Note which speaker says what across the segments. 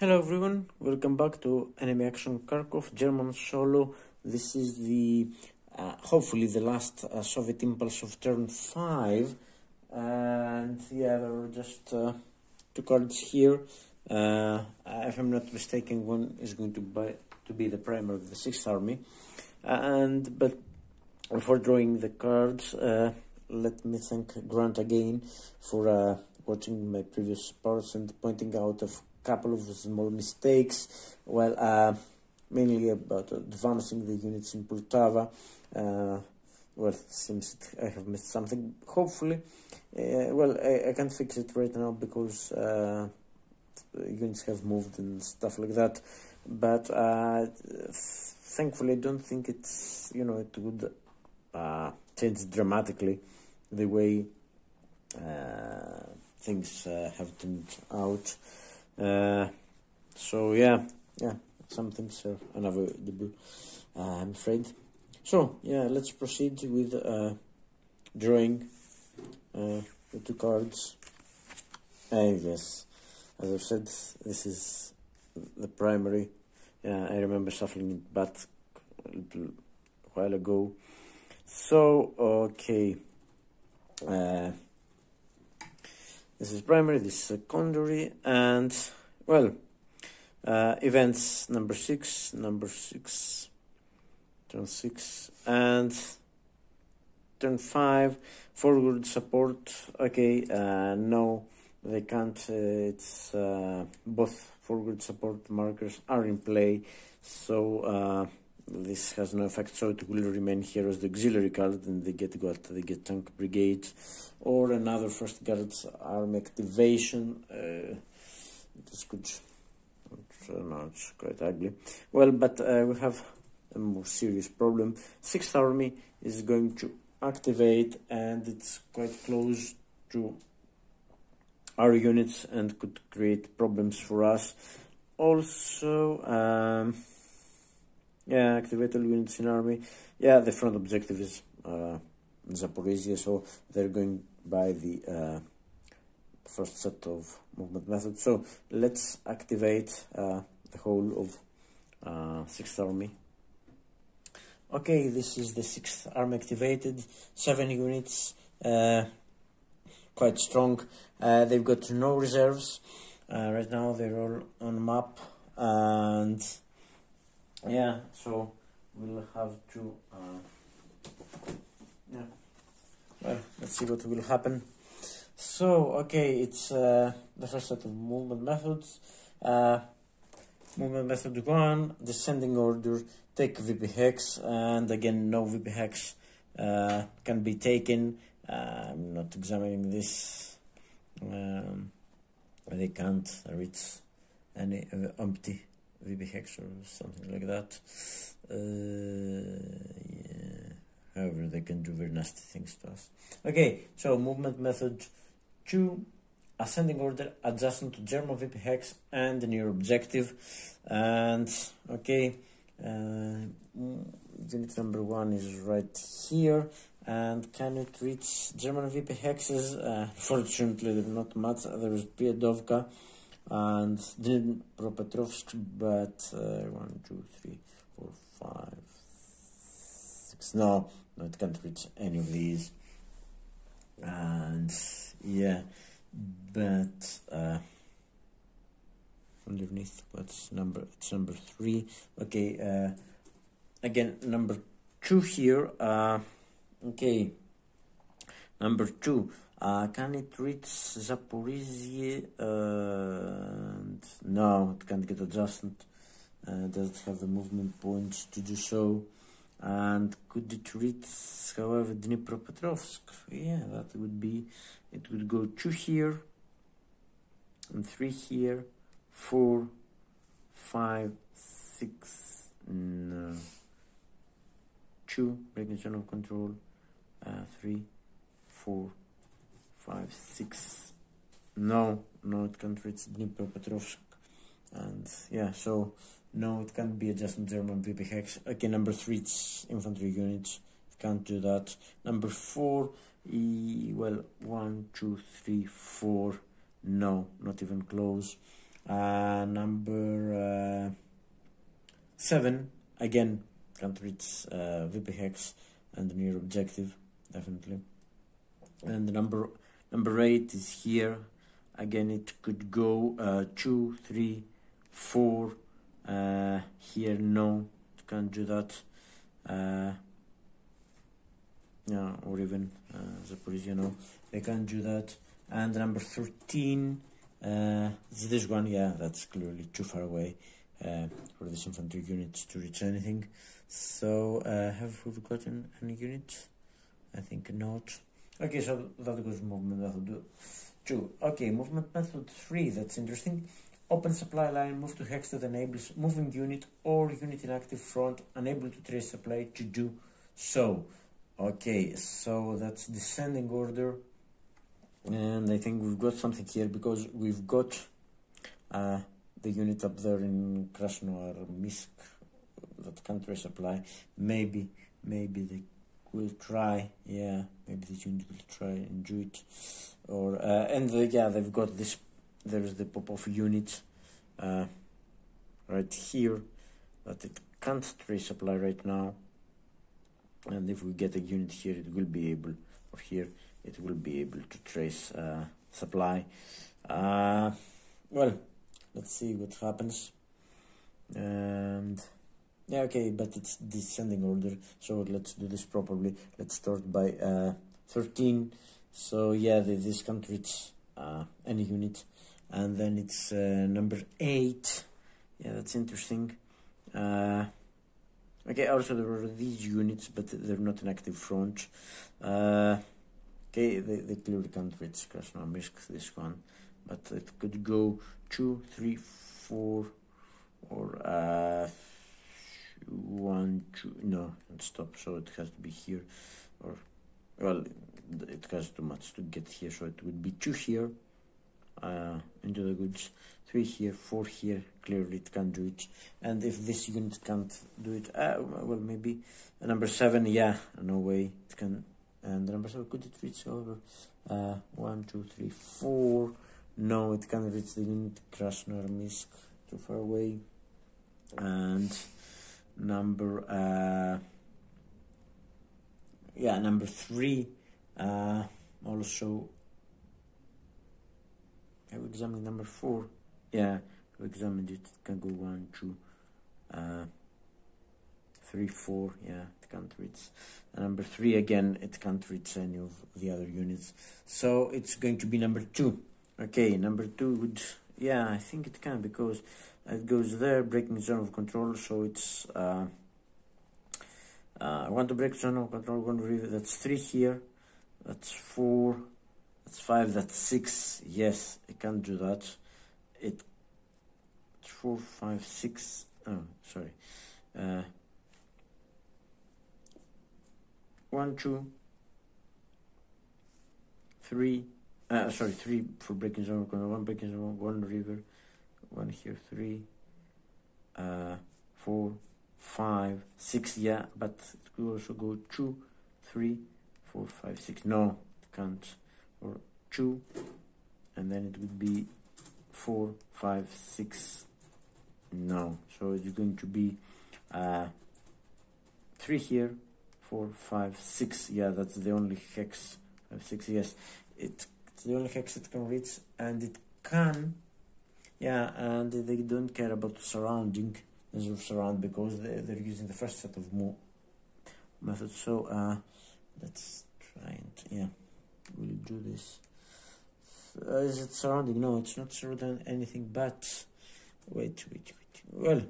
Speaker 1: Hello everyone, welcome back to Enemy Action Kharkov, German solo. This is the, hopefully the last Soviet impulse of turn 5. And yeah, there are just two cards here. If I'm not mistaken, one is going to be the primer of the 6th Army. But before drawing the cards, let me thank Grant again for watching my previous parts and pointing out a couple of small mistakes. Well, mainly about advancing the units in Poltava. Well, seems I have missed something. Hopefully, I can't fix it right now because units have moved and stuff like that. But thankfully, I don't think it's it would change dramatically the way things have turned out. So yeah, some things are unavoidable, I'm afraid. So yeah, let's proceed with drawing the two cards. Yes, as I've said, this is the primary. Yeah, I remember shuffling it back a little while ago. So okay, this is primary, this is secondary, and well, events number 6, turn 6, and turn 5, forward support. Okay, no, they can't. It's both forward support markers are in play, so this has no effect, so it will remain here as the auxiliary card, and they get tank brigade or another first guards army activation. This could, no, it's quite ugly. Well, but we have a more serious problem. 6th Army is going to activate, and it's quite close to our units and could create problems for us. Also, yeah, activate all units in army. Yeah, the front objective is Zaporizhia, so they're going by the first set of movement methods. So let's activate the whole of 6th Army. Okay, this is the 6th Army activated, 7 units, quite strong. They've got no reserves. Right now they're all on map, and yeah, so we'll have to well, let's see what will happen. So okay, it's the first set of movement methods. Movement method 1, descending order, take VP hex, and again no VP hex can be taken. I'm not examining this. They can't reach any empty VP hex or something like that. Yeah. However, they can do very nasty things to us. Okay, so movement method 2, ascending order, adjacent to German VP hex and the near objective. And okay, unit number 1 is right here, and can it reach German VP hexes? Fortunately, not much. There is Piedovka and Dnipropetrovsk, but 1, 2, 3, 4, 5, 6. No, it can't reach any of these. And yeah, but underneath, what's number? It's number 3. Okay, again number 2 here. Okay, number 2. Can it reach Zaporizhia? No, it can't get adjustment. Doesn't have the movement points to do so. And could it reach, however, Dnipropetrovsk? Yeah, that would be, it would go 2 here, and 3 here, 4, 5, 6, no, 2, breaking zone of control, 3, 4, 5, 6, no, it can't reach Dnipropetrovsk, and yeah, so no, it can't be adjusted German VP hex. Okay, number 3, it's infantry units, it can't do that. Number 4, well, 1, 2, 3, 4, no, not even close. Number 7, again, can't reach VP hex and near objective, definitely. And number 8 is here. Again, it could go 2, 3, 4. Here, no, it can't do that. Yeah, or even Zaporizhia, they can't do that. And number 13 is this one. Yeah, that's clearly too far away for this infantry unit to reach anything. So have we gotten any units? I think not. Okay, so that goes movement method 2. Okay, movement method 3, that's interesting. Open supply line, move to hex that enables moving unit or unit in active front unable to trace supply to do so. Okay, so that's descending order, and I think we've got something here because we've got the unit up there in Krasnoarmysk that can't trace supply. Maybe they will try. Yeah, maybe this unit will try and do it. Or yeah, they've got this. There's the Popov unit right here that it can't trace supply right now. And if we get a unit here, it will be able, or here, it will be able to trace supply. Well, let's see what happens. And yeah, okay, but it's descending order, so let's do this properly. Let's start by 13. So yeah, this can't reach any unit. And then it's number 8. Yeah, that's interesting. Okay, also there are these units, but they're not an active front. Okay, they clearly can't reach Krasnoarmysk, this one. But it could go 2, 3, 4, or 1, 2. No, stop. So it has to be here, or well, it has too much to get here. So it would be 2 here, into the goods. 3 here, 4 here. Clearly it can't do it. And if this unit can't do it, well, maybe number 7. Yeah, no way it can. And number 7, could it reach over 1, 2, 3, 4? No, it can't reach the unit Krasnoarmysk, too far away. And number yeah, number 3 also. Have we examined number 4? Yeah, we examined it. It can go 1, 2, 3, 4. Yeah, it can't reach. And number 3 again, it can't reach any of the other units. So it's going to be number 2. Okay, number 2 would, yeah, I think it can, because it goes there, breaking zone of control. So it's I want to break zone of control. One review. That's 3 here. That's 4. That's 5. That's 6. Yes, I can't do that. It's 4, 5, 6. Oh, sorry. 1, 2, 3. Sorry, 3 for breaking zone. 1 breaking zone. 1 river. 1 here. 3. 4, 5, 6. Yeah, but it could also go 2, 3, 4, 5, 6. No, it can't. Or 2, and then it would be 4, 5, 6. No, so it's going to be 3 here, 4, 5, 6. Yeah, that's the only hex. 5, 6. Yes, it's the only hex it can reach, and it can. Yeah, and they don't care about surrounding. Surround, because they're using the first set of methods. So let's try and yeah. We'll do this. Is it surrounding? No, it's not surrounding anything, but wait. Well,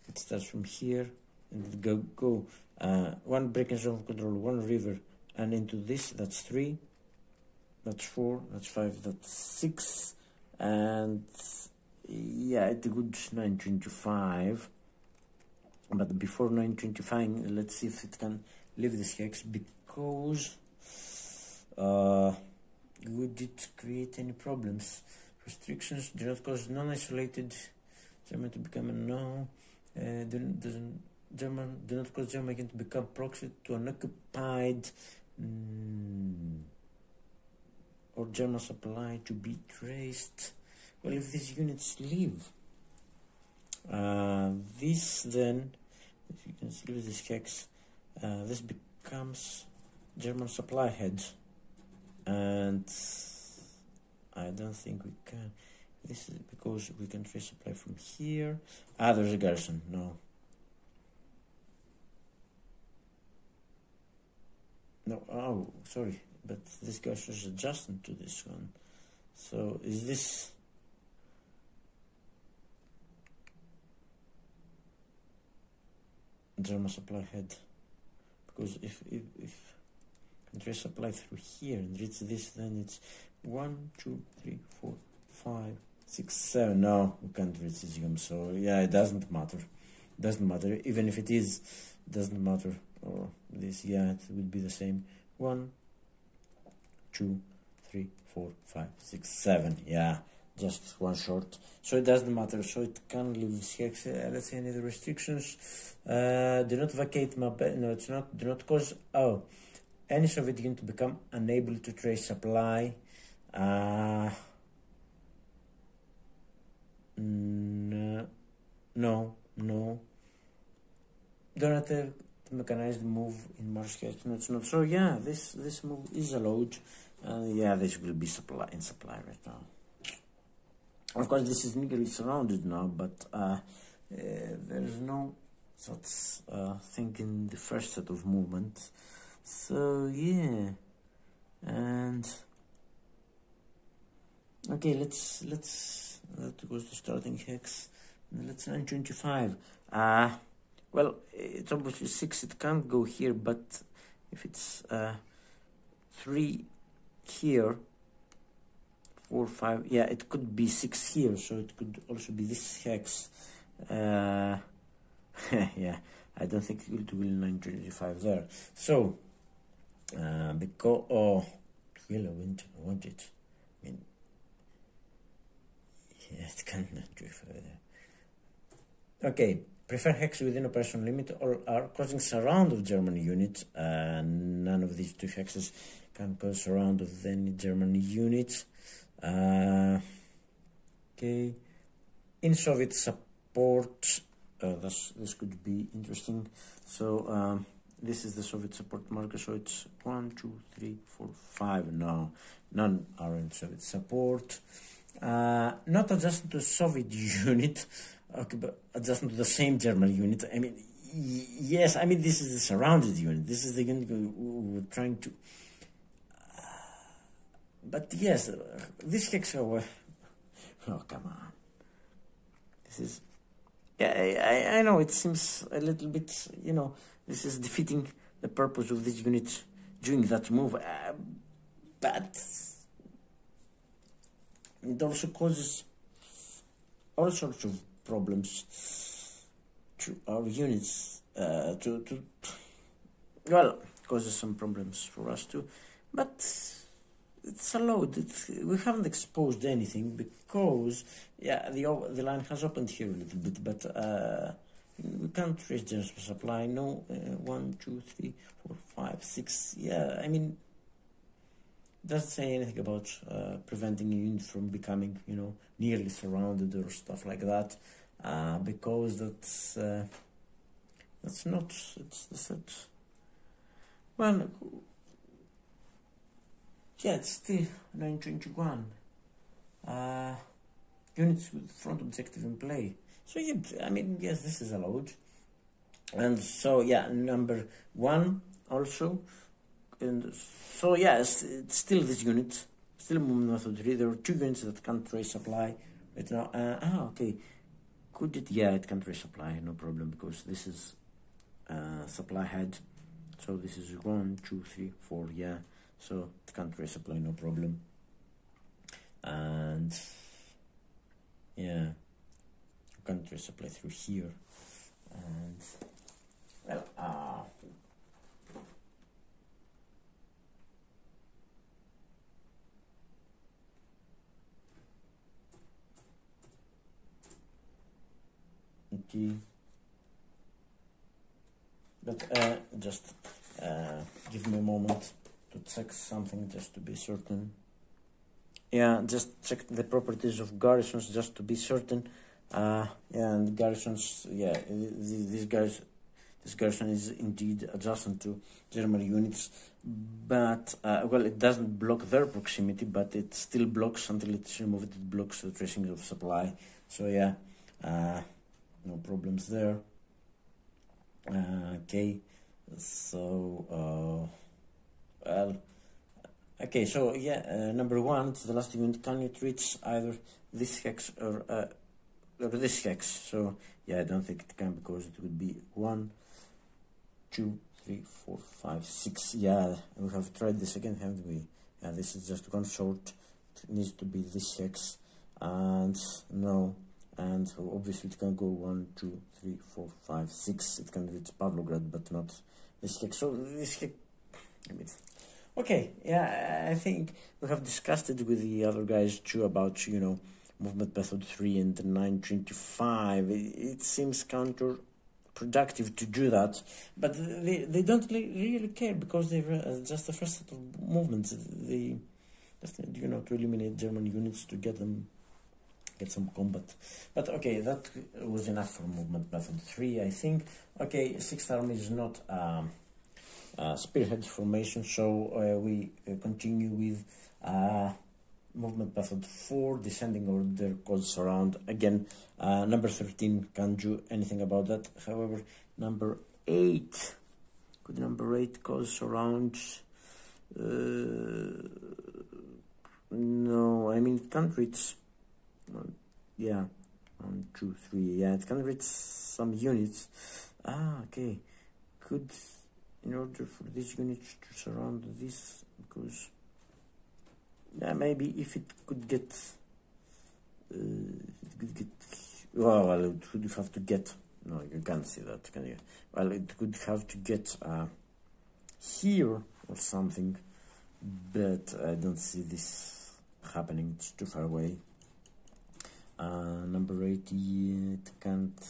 Speaker 1: it starts from here and go 1 breaking zone of control, 1 river, and into this. That's 3. That's 4. That's 5. That's 6. And yeah, it's a good 925. But before 925, let's see if it can leave this hex, because would it create any problems? Restrictions do not cause non-isolated German to become a no. German do not cause German again to become proxy to an occupied or German supply to be traced. well, if these units leave this, then if you can see this hex, this becomes German supply head, and I don't think we can. This is because we can trace supply from here. There's a garrison. No. No, oh, sorry, but this garrison is adjacent to this one. So is this German supply head? Because if trace supply through here and reach this, then it's 1, 2, 3, 4, 5, 6, 7. No, we can't reach this gum. So yeah, it doesn't matter. Doesn't matter. Even if it is, doesn't matter. Or this, yeah, it would be the same. 1, 2, 3, 4, 5, 6, 7. Yeah, just one short. So it doesn't matter. So it can leave this hex. Let's see any other restrictions. Do not vacate map. No, it's not. Do not cause. Oh, any Soviet unit to become unable to trace supply. No. Do not mechanized move in Mars hex. No, it's not. So yeah, this move is allowed. Yeah, this will be in supply right now. Of course, this is legally surrounded now, but there is no such thing in the first set of movements. So yeah, and okay, let's that goes to starting hex. Let's 925. Well, it's obviously 6. It can't go here, but if it's 3 here, 4, 5. Yeah, it could be 6 here, so it could also be this hex. Yeah, I don't think it will 925 there. So because really I want it. I mean, yeah, it can't 925 there. Okay. Prefer hex within operation limit or are causing surround of German units. None of these two hexes can cause surround of any German units. Okay. In Soviet support, this could be interesting. So this is the Soviet support marker. So it's 1, 2, 3, 4, 5. No, none are in Soviet support. Not adjusted to Soviet unit. Okay, but adjustment to the same German unit. I mean, yes, I mean, this is the surrounded unit. This is the unit we're trying to... but yes, this hex... oh, come on. This is... yeah, I know, it seems a little bit, you know, this is defeating the purpose of this unit doing that move. But it also causes all sorts of problems to our units, well, causes some problems for us too, but it's allowed. We haven't exposed anything because, yeah, the line has opened here a little bit, but we can't trace German supply. No, 1, 2, 3, 4, 5, 6. Yeah, I mean, doesn't say anything about preventing a unit from becoming, you know, nearly surrounded or stuff like that, because that's not, it's the set. Well, yeah, it's still 921. Units with front objective in play. So yeah, I mean, yes, this is allowed. And so yeah, number 1 also. And so yeah, it's still this unit, still movement method 3. There are 2 units that can't trace supply right now. Okay, could it? Yeah, it can trace supply, no problem, because this is supply head. So this is 1, 2, 3, 4. Yeah, so it can trace supply, no problem. And yeah, you can trace supply through here. And well, okay, but just give me a moment to check something just to be certain. yeah, just check the properties of garrisons just to be certain. Yeah, and garrisons, yeah, this garrison is indeed adjacent to German units, but well, it doesn't block their proximity, but it still blocks until it's removed. It blocks the tracing of supply. So yeah, no problems there. Okay, so well, okay, so yeah, number one, it's the last unit. Can it reach either this hex or this hex? So yeah, I don't think it can, because it would be 1, 2, 3, 4, 5, 6. Yeah, we have tried this again, haven't we? Yeah, this is just one short. It needs to be this hex, and no, and obviously it can go 1, 2, 3, 4, 5, 6. It can reach Pavlograd, but not this hex. So this hex, I mean, okay, yeah, I think we have discussed it with the other guys too about, you know, movement method 3 and the 925. It seems counterproductive to do that, but they don't really care, because they're just the first set of movements. They just need, you know, to eliminate German units to get some combat. But okay, that was enough for movement method 3, I think. Okay, 6th Army is not spearhead formation, so we continue with movement method 4, descending order, called surround. Again, number 13 can't do anything about that. However, number 8, could number 8 cause surround? No, I mean, it can't reach, yeah, 1, 2, 3, yeah, it can reach some units. Okay, could, in order for this unit to surround this, because yeah, maybe if it could get, well, it would have to get, no, you can't see that, can you? Well, it could have to get here or something, but I don't see this happening. It's too far away. Number 8, it can't,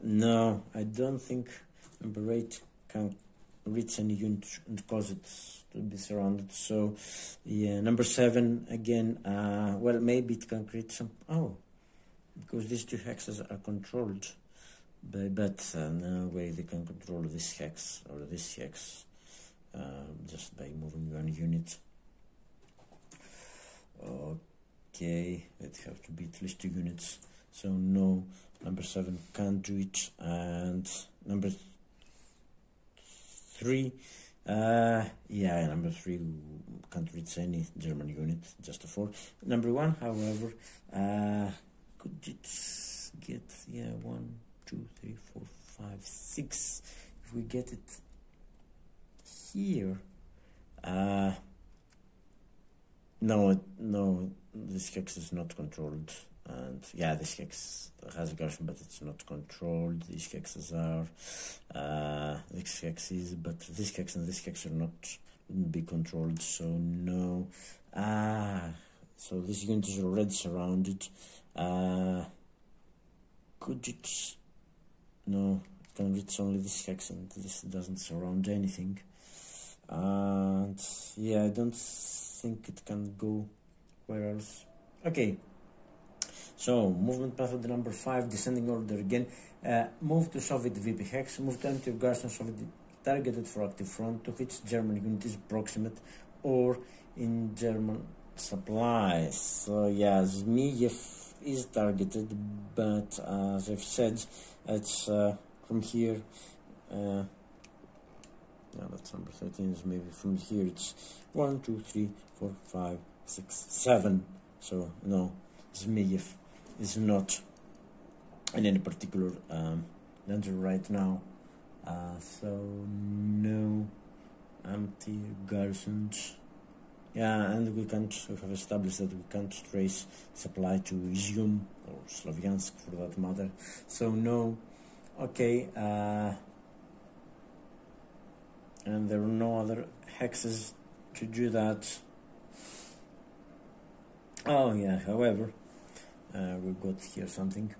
Speaker 1: no, I don't think number 8 can reach any unit and cause it to be surrounded. So yeah, number 7 again, well, maybe it can create some, because these two hexes are controlled but no way they can control this hex or this hex just by moving one unit. Okay, it have to be at least 2 units, so no, number 7 can't do it. And number 3, yeah, number 3 can't reach any German unit, just a 4. Number 1, however, could it get, yeah, 1, 2, 3, 4, 5, 6. If we get it here, no, this hex is not controlled. And yeah, this hex has a garrison, but it's not controlled. These hexes are this hex is, but this hex and this hex are not, wouldn't be controlled. So no. So this unit is already surrounded. Could it? No, it can reach only this hex, and this doesn't surround anything. And yeah, I don't think it can go where else. Okay. So, movement method number 5, descending order again. Move to Soviet VP hex, move to empty garrison Soviet targeted for active front, to which German unit is proximate or in German supplies. So, yeah, Zmiev is targeted, but as I've said, it's from here. Yeah, that's number 13, is maybe from here it's 1, 2, 3, 4, 5, 6, 7. So, no, Zmiev is not in any particular danger right now. So no empty garrisons. Yeah, and we have established that we can't trace supply to Izium or Slavyansk for that matter. So no. Okay. And there are no other hexes to do that. Oh yeah, however, we got here something.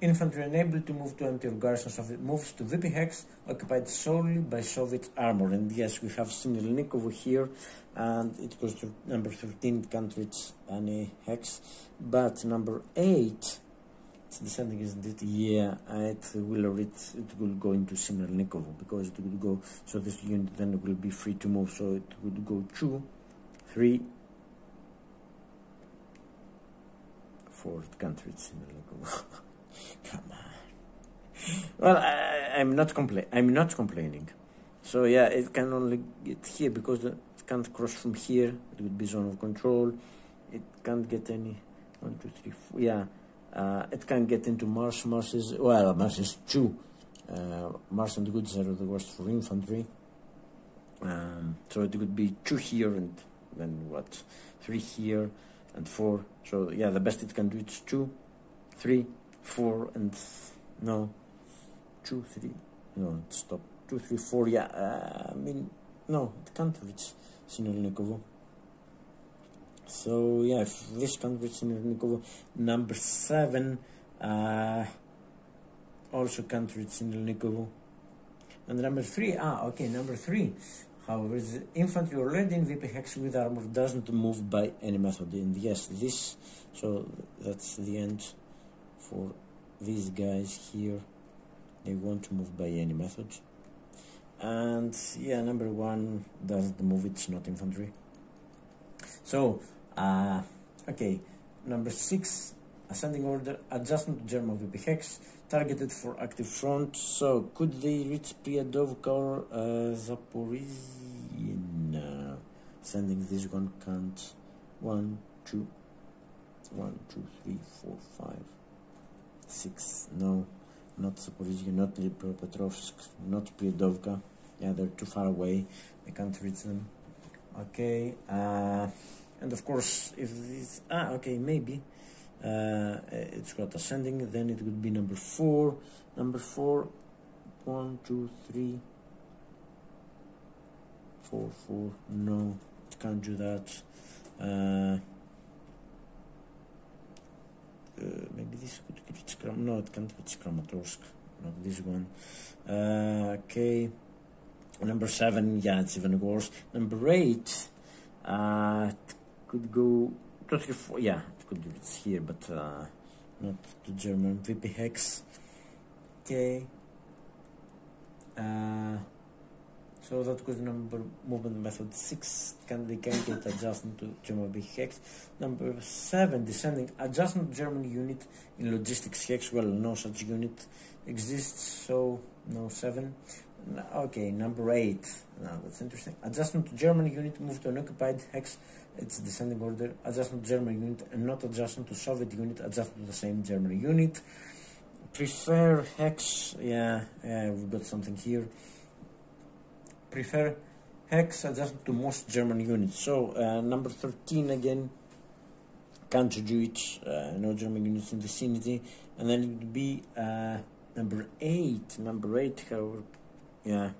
Speaker 1: infantry unable to move to empty or garrison Soviet moves to VP Hex, occupied solely by Soviet armor. And yes, we have Sinelnik over here, and it goes to number 13, it can't reach any hex. But number 8, it's descending, isn't it? Yeah, it will reach, it will go into Sinelnikovo, because it will go, so this unit then will be free to move, so it would go 2, 3, 4, it can't reach Sinelnikovo. Come on. Well, I'm not complaining. So yeah, it can only get here because it can't cross from here. It would be zone of control. It can't get any 1, 2, 3, 4. Yeah, it can get into Mars. Mars is 2. Mars and goods are the worst for infantry. So it would be 2 here and then what? 3 here and 4. So yeah, the best it can do is 2, 3, 4 and no 2, 3, no, stop, 2, 3, 4. Yeah, I mean, no, it can't reach Sinelnikovo. So yeah, if this can't reach Sinelnikovo, number 7 also can't reach Sinelnikovo, and number 3, okay, number 3, however, the infantry already in VP Hex with armor doesn't move by any method. And yes, this, so that's the end for these guys here. They won't move by any method. And yeah, number 1 doesn't move, it's not infantry. So okay, number 6, ascending order, adjustment to German VP Hex, targeted for active front. So could they reach Priadovka or Zaporizhia? No. Sending this one can't. 1, 2, 3, 4, 5, 6. No, not Zaporizhia, not Dnipropetrovsk, not Priadovka. Yeah, they're too far away. I can't reach them. Okay, and of course, if this, okay, maybe it's got ascending, then it would be number 4. Number 4, 1, 2, 3, 4, 4. No, it can't do that. Maybe this could reach no, it can't reach Kramatorsk, not this one. Okay, number 7, yeah, it's even worse. Number 8, it could go 2, 3, 4, yeah, it could reach here, but not to German VP Hex. Okay, so that was number movement method 6. They can get adjustment to German VP Hex. Number 7, descending, adjustment to German unit in logistics Hex. Well, no such unit exists, so no 7. Okay, number 8. Now that's interesting. Adjustment to German unit moved to an occupied Hex. It's descending order. Adjustment to German unit and not adjustment to Soviet unit. Adjustment to the same German unit. Prefer Hex. Yeah, we've got something here. Prefer Hex adjustment to most German units. So number 13 again. Can't do it. No German units in the vicinity. And then it would be number 8. Number 8, however. Yeah,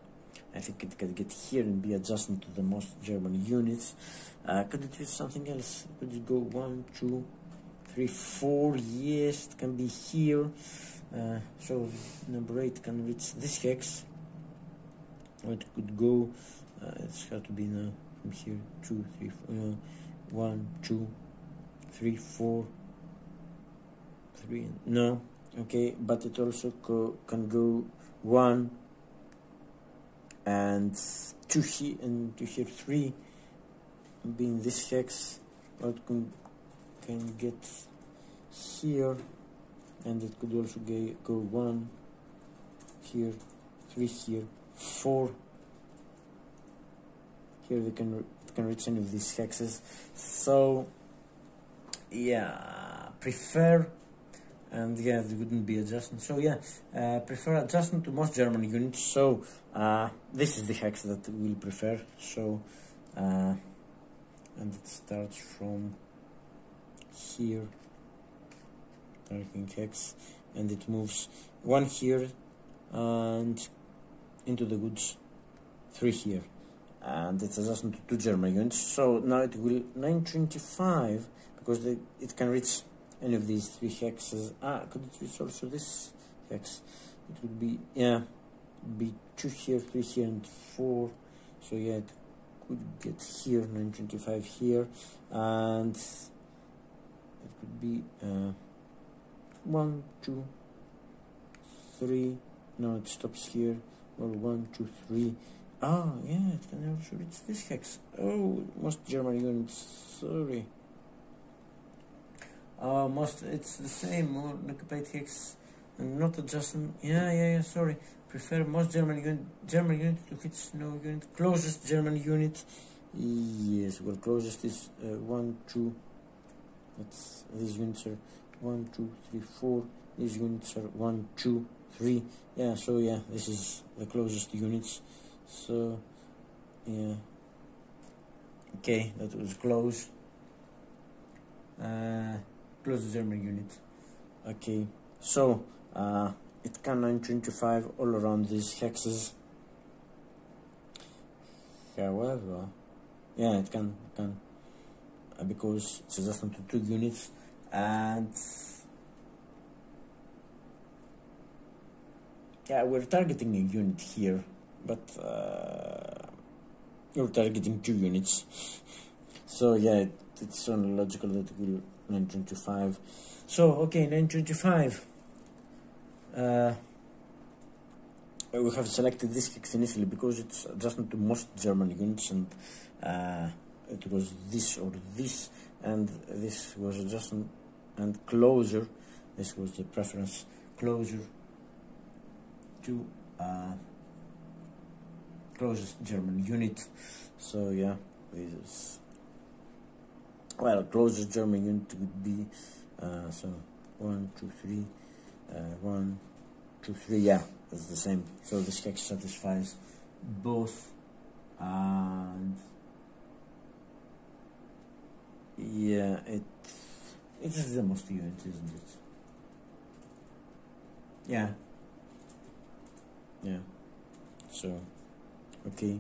Speaker 1: I think it can get here and be adjusted to the most German units. Could it use something else? Could it go 1, 2, 3, 4? Yes, it can be here. So number 8 can reach this Hex. Or it could go, it's got to be now from here, 2, 3, 4, 1, 2, 3, 4, 3, no, okay, but it also can go 1 and 2 here and 2 here, 3, being this Hex, or it can get here, and it could also go 1 here, 3 here, 4 here. It can reach any of these hexes. So yeah, prefer, and yeah, there wouldn't be adjustment. So yeah, prefer adjustment to most German units. So this is the hex that we'll prefer. So and it starts from here, targeting hex, and it moves 1 here and into the goods, 3 here, and it's adjustment to 2 German units. So now it will 925 because it can reach any of these 3 hexes. Could it reach also this hex? It would be, yeah, be 2 here, 3 here, and 4. So yeah, it could get here, 925 here, and it could be 1, 2, 3. No, it stops here. Well, 1, 2, 3. Yeah, it can also reach this hex. Oh, most German units, sorry. It's the same, occupied hex, and not adjusting. Yeah, sorry. Prefer most German unit to hit no unit. Closest German unit. Yes, well, closest is 1, 2. These units are 1, 2, 3, 4. These units are 1, 2, 3. Yeah, so yeah, this is the closest units. So yeah, okay, that was close. Close German unit. Okay, so it can 925 all around these hexes. However, yeah, it can because it's adjusted to 2 units, and yeah, we're targeting a unit here, but you're targeting 2 units. So yeah, it's only logical that it will 925. So okay, 925. We have selected this hex initially because it's adjusted to most German units, and it was this or this, and this was adjusted, and closer. This was the preference, closer to closest German unit. So yeah, this is, well, closest German unit would be so 1, 2, 3, 1, 2, 3. Yeah, it's the same. So this hex satisfies both, and yeah, it is the most unit, isn't it? Yeah. So okay.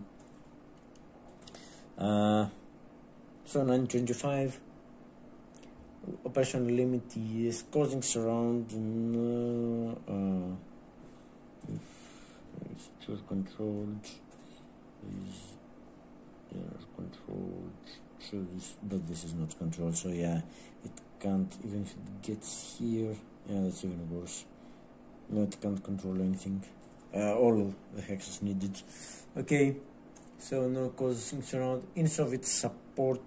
Speaker 1: So 925. Operational limit is causing surround. It's controlled. Is controlled. So but this is not controlled. So yeah, it can't, even if it gets here. Yeah, that's even worse. No, it can't control anything. All the hexes needed. Okay, so no causing surround in Soviet support.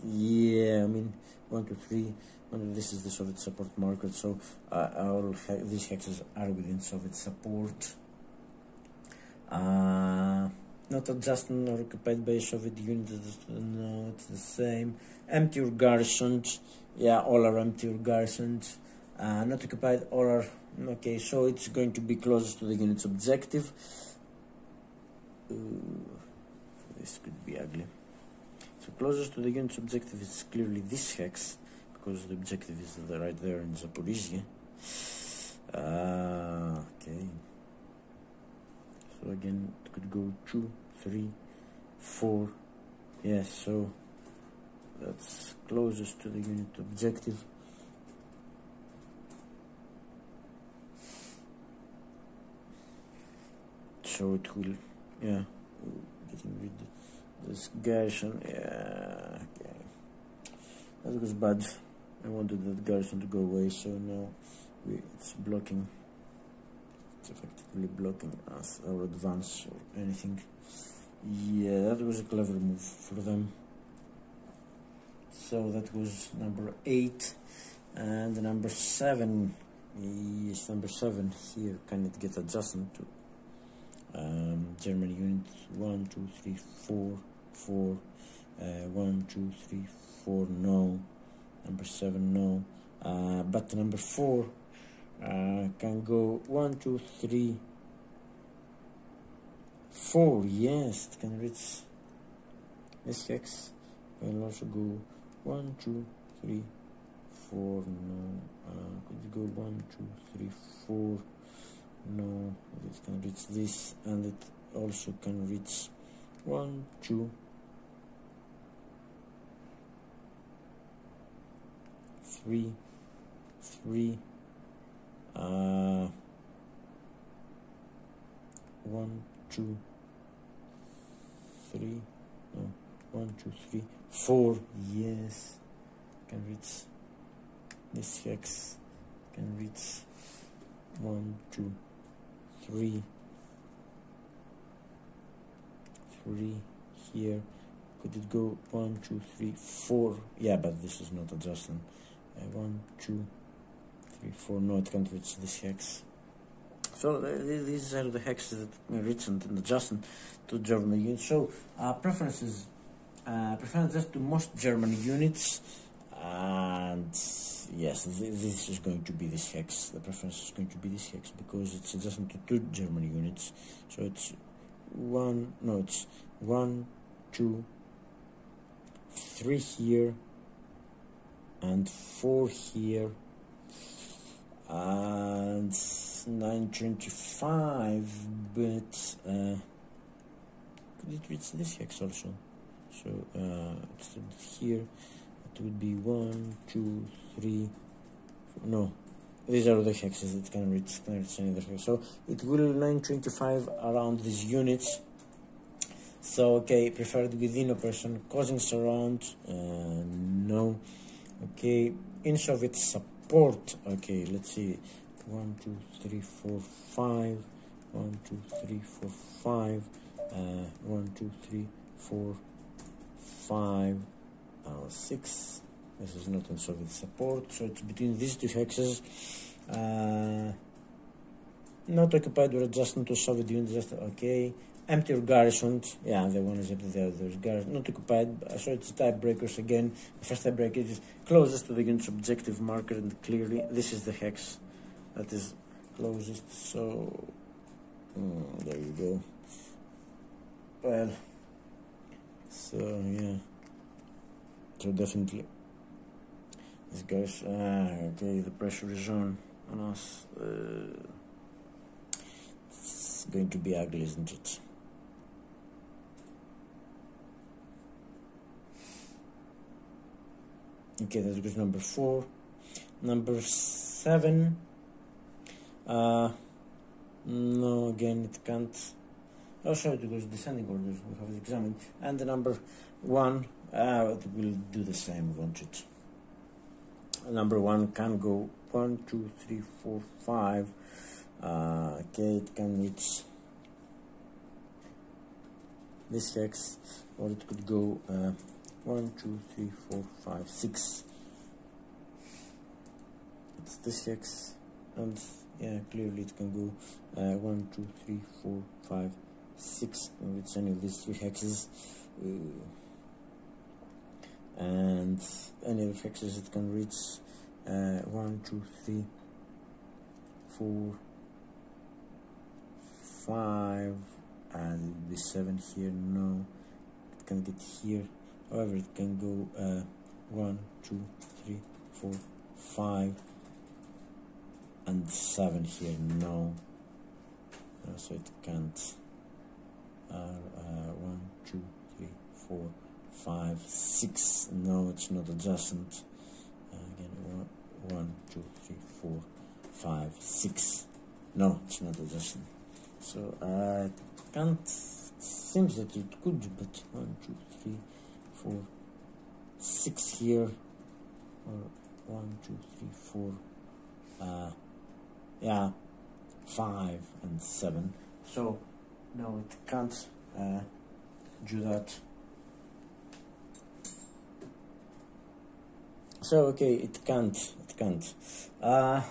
Speaker 1: Yeah, I mean 1, 2, 3. This is the Soviet support market. So all these hexes are within Soviet support. Not adjusting or occupied by Soviet units. No, it's the same. Empty or garrisons. Yeah, all are empty or garrisons. Not occupied, all are. Okay, so it's going to be closest to the unit's objective. This could be ugly. So closest to the unit's objective is clearly this hex, because the objective is right there in Zaporizhia. Okay. So again, it could go 2, 3, 4. Yes, so that's closest to the unit objective. So it will, yeah, getting rid of this garrison. Yeah, okay, that was bad. I wanted that garrison to go away, so now it's blocking. It's effectively blocking us, our advance or anything. Yeah, that was a clever move for them. So that was number 8, and number 7. Yes, number 7 here. Can it get adjusted to German unit? 1, 2, 3, 4, 4. 1, 2, 3, 4. No. Number 7, no. But number 4 can go 1, 2, 3, 4. Yes, it can reach this hex. Can also go 1, 2, 3, 4. No. Could you go 1, 2, 3, 4? No. It can reach this, and it also can reach 1, 2, 3, 3, 1, 2, 3, no, 1, 2, 3, 4, yes, can reach this hex, can reach 1, 2, 3, 3 here. Could it go 1, 2, 3, 4? Yeah, but this is not adjusting. 1, 2, 3, 4. No, it can't reach this hex. So these are the hexes that can reach and adjusting to German units. So preferences just to most German units, and yes, this is going to be this hex. The preference is going to be this hex because it's adjusting to 2 German units. So it's 1, 2, 3 here and 4 here, and 925, but could it reach this hex also? So it's here, it would be 1, 2, 3, 4. No, these are the hexes that can reach any other hex. So it will 925 around these units. So okay, preferred within operation, causing surround, no. Okay, in Soviet support, okay, let's see, 1, 2, 3, 4, 5, 1, 2, 3, 4, 5, 1, 2, 3, 4, 5, 6. This is not in Soviet support, so it's between these two hexes. Not occupied or adjusting to Soviet units, just okay. Empty or garrisons, yeah, the one is empty, the other is garrison. Not occupied, so it's type breakers again. The first type breaker is closest to the unit's objective marker, and clearly this is the hex that is closest. So there you go. Well, so yeah, so definitely this guy's okay. The pressure is on us. It's going to be ugly, isn't it? Okay, that goes number 4. Number 7. No, again it can't. I'll show it goes descending order. We have it examined. And the number 1, it will do the same, won't it? Number 1 can go 1, 2, 3, 4, 5. Okay, it can reach this hex, or it could go 1, 2, 3, 4, 5, 6. It's this hex, and yeah, clearly it can go 1, 2, 3, 4, 5, 6 with any of these 3 hexes, and any of the hexes it can reach 1, 2, 3, 4, 5, and the 7 here. No, it can get here. However, it can go 1, 2, 3, 4, 5, and 7 here. No, so it can't. 1, 2, 3, 4, 5, 6. No, it's not adjacent. Again, 1, 2, 3, 4, 5, 6. No, it's not adjacent. So it can't. It seems that it could, but 1, 2, 3, 4, 6 here, or 1, 2, 3, 4, yeah, 5 and 7. So no, it can't do that. So okay, it can't. That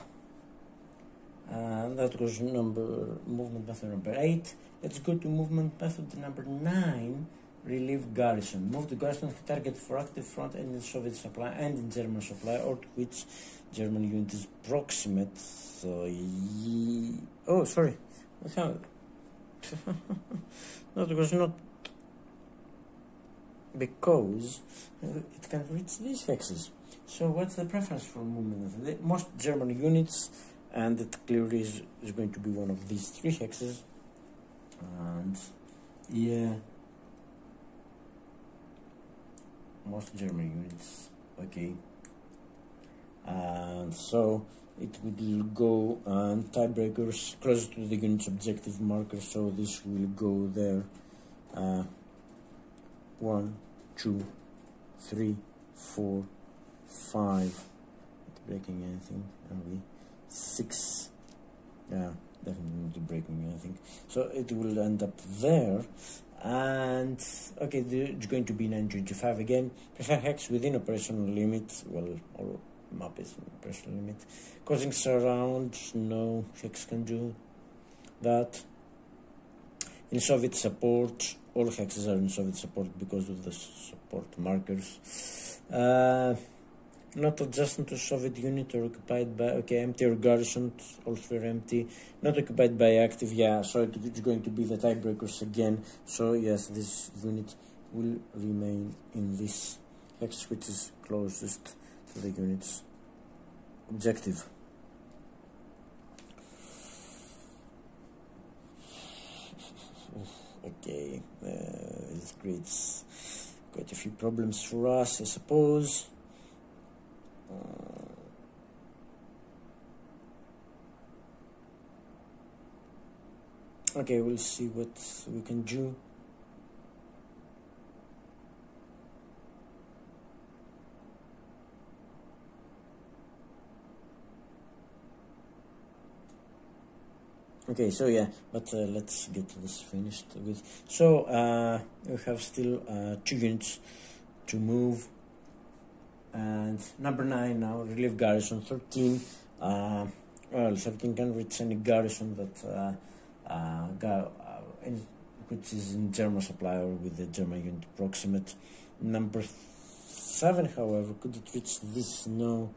Speaker 1: was movement method number 8. Let's go to movement method number 9. Relieve garrison. Move the garrison to target for active front and in Soviet supply and in German supply, or to which German unit is proximate. So, oh, sorry. That was not because it can reach these hexes. So, what's the preference for movement? Most German units, and it clearly is going to be one of these 3 hexes. And yeah, most German units, okay. And so it will go tiebreakers closer to the unit's objective marker, so this will go there. 1, 2, 3, 4, 5. Not breaking anything. Only 6. Yeah, definitely not breaking anything. So it will end up there. And okay, it's going to be 925 again. Prefer hex within operational limit. Well, all map is in operational limit. Causing surround, no, hex can do that. In Soviet support, all hexes are in Soviet support because of the support markers. Not adjacent to Soviet unit or occupied by, okay, empty or garrison, all three are empty. Not occupied by active, yeah, so it's going to be the tiebreakers again. So yes, this unit will remain in this hex, which is closest to the unit's objective. Okay, this creates quite a few problems for us, I suppose. Okay, we'll see what we can do. Okay, so yeah, but let's get this finished with. So we have still 2 units to move, and number 9 now, relieve garrison 13. Well, 13 can reach any garrison that which is in German supply or with the German unit proximate. Number 7, however, could it reach this? No.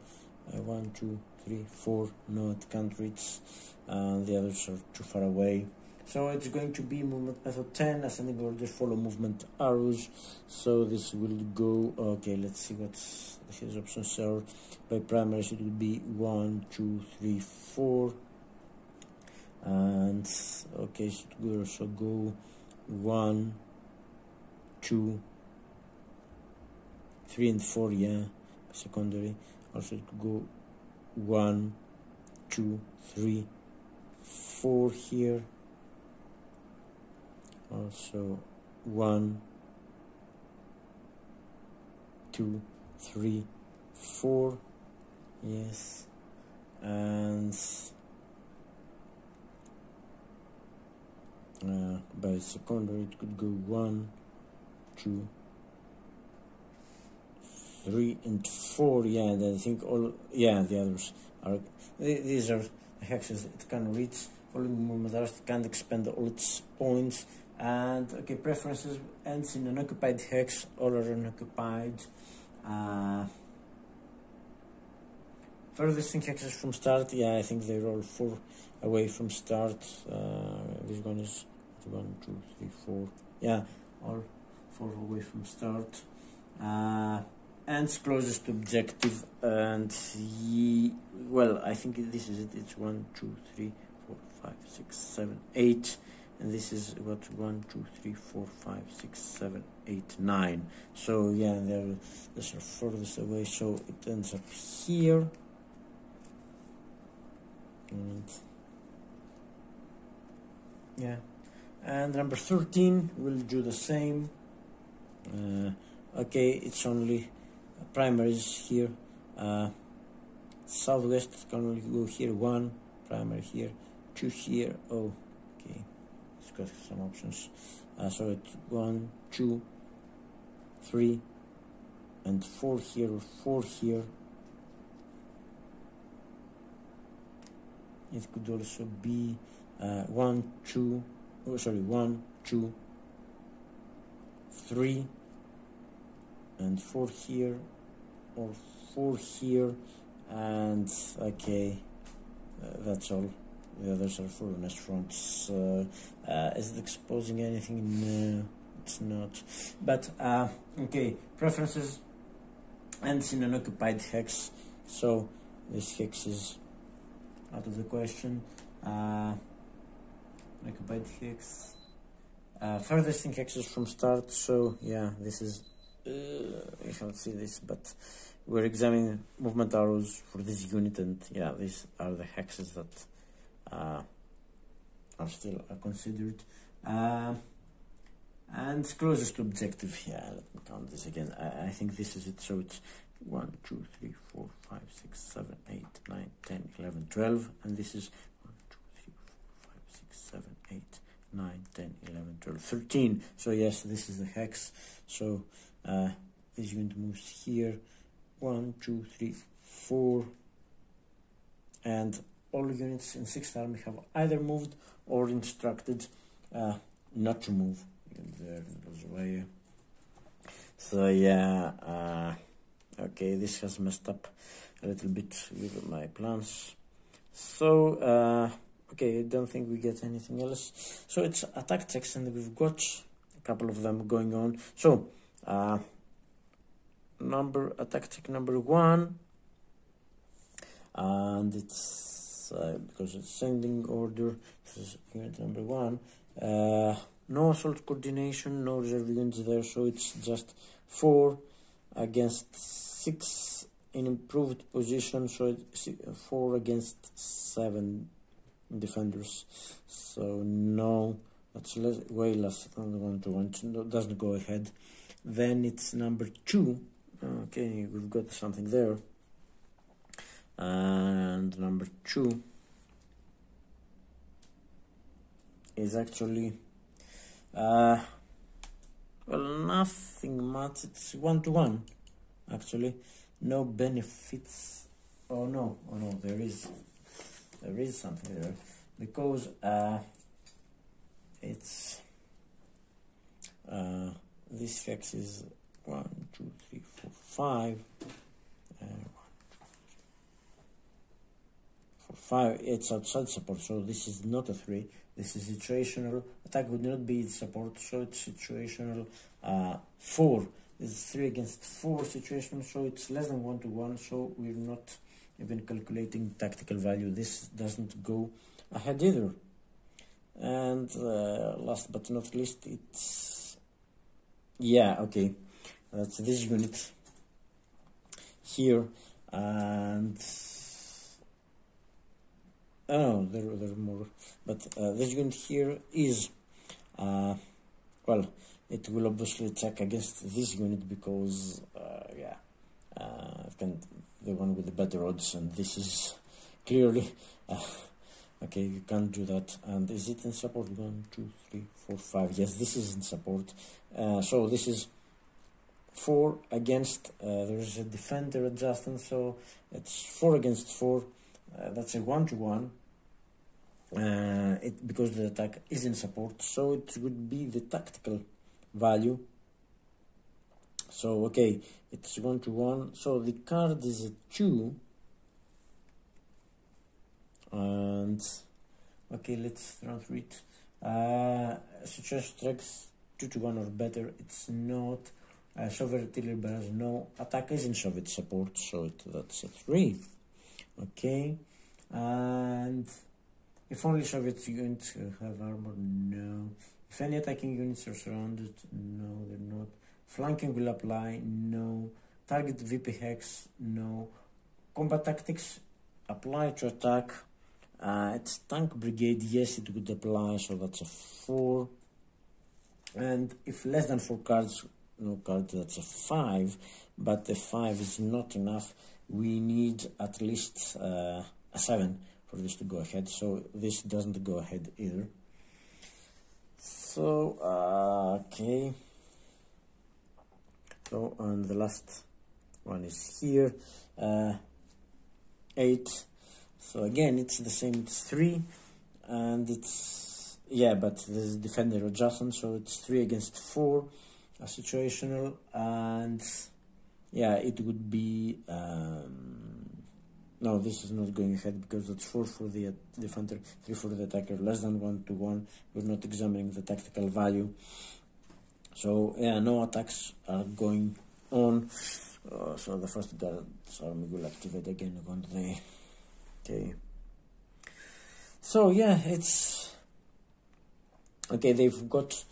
Speaker 1: 1, 2, 3, 4. No, it can't reach. The others are too far away. So it's going to be movement method 10, ascending order, follow movement arrows. So this will go, okay, let's see what his options are. By primaries it will be 1, 2, 3, 4. And okay, so it will also go 1, 2, 3 and 4, yeah, secondary. Also it could go 1, 2, 3, 4 here. Also 1, 2, 3, 4, yes, and by secondary it could go 1, 2, 3 and 4, yeah, and I think all, yeah, the others are, these are the hexes it can reach. Following movement arrows, it can't expend all its points. And okay, preferences ends in an occupied hex, all are unoccupied. Furthest thing hexes from start, yeah, I think they're all 4 away from start. This one is 1, 2, 3, 4, yeah, all 4 away from start. Ends closest to objective, and well, I think this is it. It's 1, 2, 3, 4, 5, 6, 7, 8. And this is what 1, 2, 3, 4, 5, 6, 7, 8, 9. So yeah, these are furthest away. So it ends up here. And yeah, and number 13 will do the same. Okay, it's only primaries here. Southwest can only go here. 1 primary here, 2 here. Oh, okay. Got some options. So it's 1, 2, 3, and 4 here, or 4 here. It could also be 1, 2, oh sorry, 1, 2, 3, and 4 here, or 4 here, and okay, that's all. The others are full nest fronts. Is it exposing anything? No, it's not. But okay, preferences ends in an occupied hex, so this hex is out of the question. Occupied hex. Furthest thing hexes from start. So yeah, this is. You can't see this, but we're examining movement arrows for this unit, and yeah, these are the hexes that are still considered. And closest to objective, yeah, let me count this again. I think this is it, so it's 1, 2, 3, 4, 5, 6, 7, 8, 9, 10, 11, 12, and this is 1, 2, 3, 4, 5, 6, 7, 8, 9, 10, 11, 12, 13. So yes, this is the hex. So this unit moves here, 1, 2, 3, 4, and all units in 6th Army have either moved or instructed not to move. There goes away. So yeah, okay, this has messed up a little bit with my plans. So okay, I don't think we get anything else. So it's attack checks, and we've got a couple of them going on. So attack check number 1, and it's because it's sending order. This is unit number 1. No assault coordination, no reserve units there, so it's just 4 against 6 in improved position, so it's 4 against 7 defenders. So no, that's way less than the 1-to-1. It doesn't go ahead. Then it's number 2. Okay, we've got something there. And number 2 is actually well, nothing much. It's 1-to-1 actually. No benefits. Oh no, there is something there, because it's this hex is 1, 2, 3, 4, 5. 5, it's outside support, so this is not a 3. This is situational. Attack would not be support, so it's situational. 4 is 3 against 4 situational, so it's less than 1-to-1, so we're not even calculating tactical value. This doesn't go ahead either. And last but not least, it's okay, that's this unit here, and oh, there are more, but this unit here is well, it will obviously check against this unit because the one with the better odds, and this is clearly okay, you can't do that. And is it in support? 1, 2, 3, 4, 5. Yes, this is in support. So this is 4 against there is a defender adjustment, so it's 4 against 4. That's a 1-to-1. Because the attack is in support, so it would be the tactical value. So okay, it's 1-to-1. So the card is a 2, and okay, let's run through it. Situation strikes 2-to-1 or better. It's not. Soviet artillery barrage, no. Attack is in Soviet support, so that's a 3. Okay, and if only Soviet units have armor, no. If any attacking units are surrounded, no, they're not. Flanking will apply, no. Target VP hex, no. Combat tactics apply to attack. It's tank brigade, yes, it would apply, so that's a 4. And if less than 4 cards, no card, that's a 5. But the 5 is not enough. We need at least a 7 for this to go ahead, so this doesn't go ahead either. So okay, so and the last one is here, 8. So again, it's the same, it's 3, and it's but there's defender adjustment, so it's 3 against 4, situational, and it would be no, this is not going ahead because that's 4 for the defender, 3 for the attacker, less than 1-to-1. We're not examining the tactical value. So no attacks are going on. So the first Garrisons army will activate again on the. Okay. So it's okay. They've got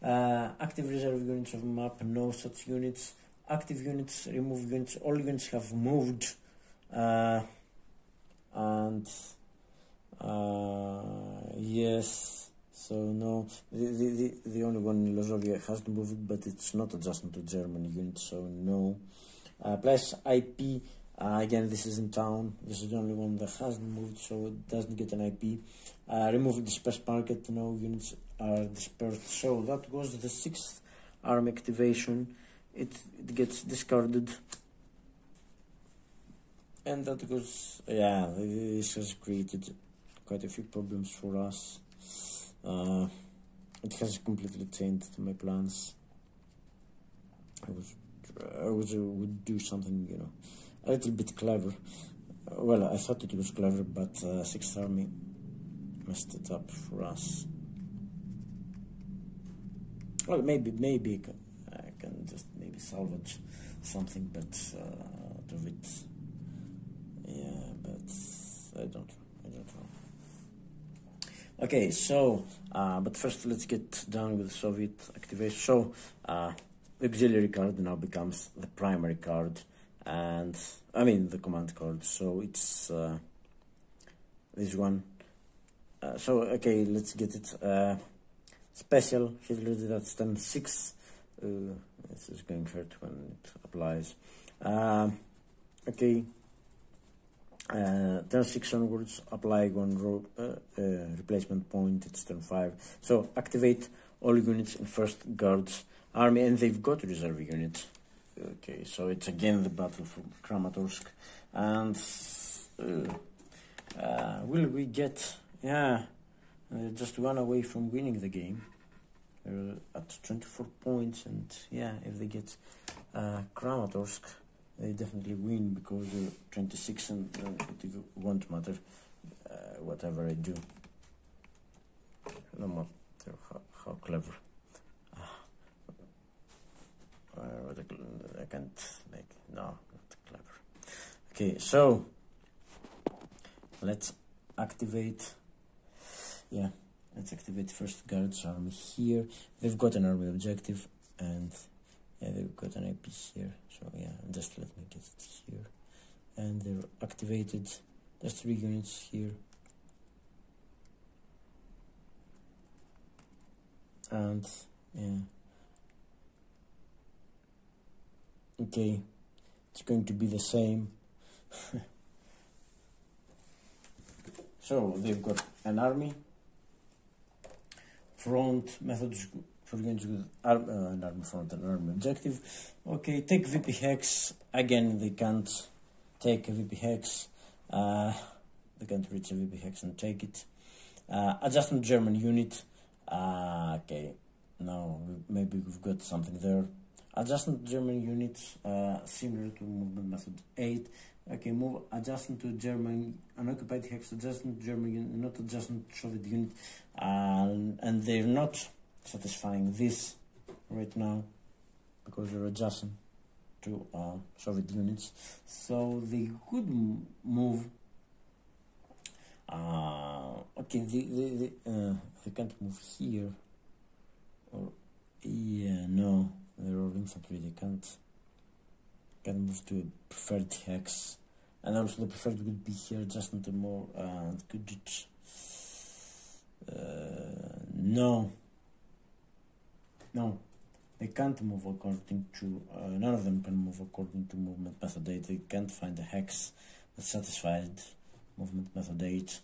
Speaker 1: active reserve units of map, no such units. active units, remove units, all units have moved, and yes, so no, the only one in Lozovia hasn't moved, but it's not adjusting to German units, so no. Plus IP, again, this is in town, this is the only one that hasn't moved, so it doesn't get an IP. Remove dispersed market, no units are dispersed, so that was the 6th army activation. It gets discarded, and that goes, yeah, this has created quite a few problems for us. It has completely changed my plans. I would do something, you know, a little bit clever. Well, I thought it was clever, but 6th Army messed it up for us. Well, maybe I can just maybe salvage something, but out of it, yeah, but I don't know. Okay, so but first let's get done with Soviet activation. So the auxiliary card now becomes the primary card, and I mean the command card. So it's this one. So okay, let's get it. Special Hitler, that's turn 6. This is going hurt when it applies. Okay. Turn 6 onwards, apply 1 row replacement point. It's turn 5. So activate all units in 1st Guards army, and they've got reserve units. Okay, so it's again the battle for Kramatorsk, and will we get? Yeah. Just 1 away from winning the game. At 24 points, and yeah, if they get Kramatorsk, they definitely win, because they're 26, and it won't matter whatever I do. No matter how clever. I can't make, no, not clever. Okay, so let's activate. Yeah, let's activate 1st Guards army here. They've got an army objective, and yeah, they've got an IP here. So yeah, just let me get it here. And they're activated. There's 3 units here. And yeah. Okay, it's going to be the same. So they've got an army. Front methods for units with an army front and army objective. Okay, take VP Hex. Again, they can't take a VP Hex. They can't reach a VP Hex and take it. Adjustment German unit. Okay, now maybe we've got something there. Adjustment German units, similar to movement method 8. Okay, move adjustment to German unoccupied hex, adjustment German unit, not adjustment Soviet unit, and they're not satisfying this right now because they're adjusting to Soviet units. So they could move. Okay, they can't move here. Or yeah, no, they're all infantry. They can't move to a preferred hex, and also the preferred would be here, just not a more could it no, they can't move according to none of them can move according to movement method 8. They can't find a hex that satisfied movement method 8.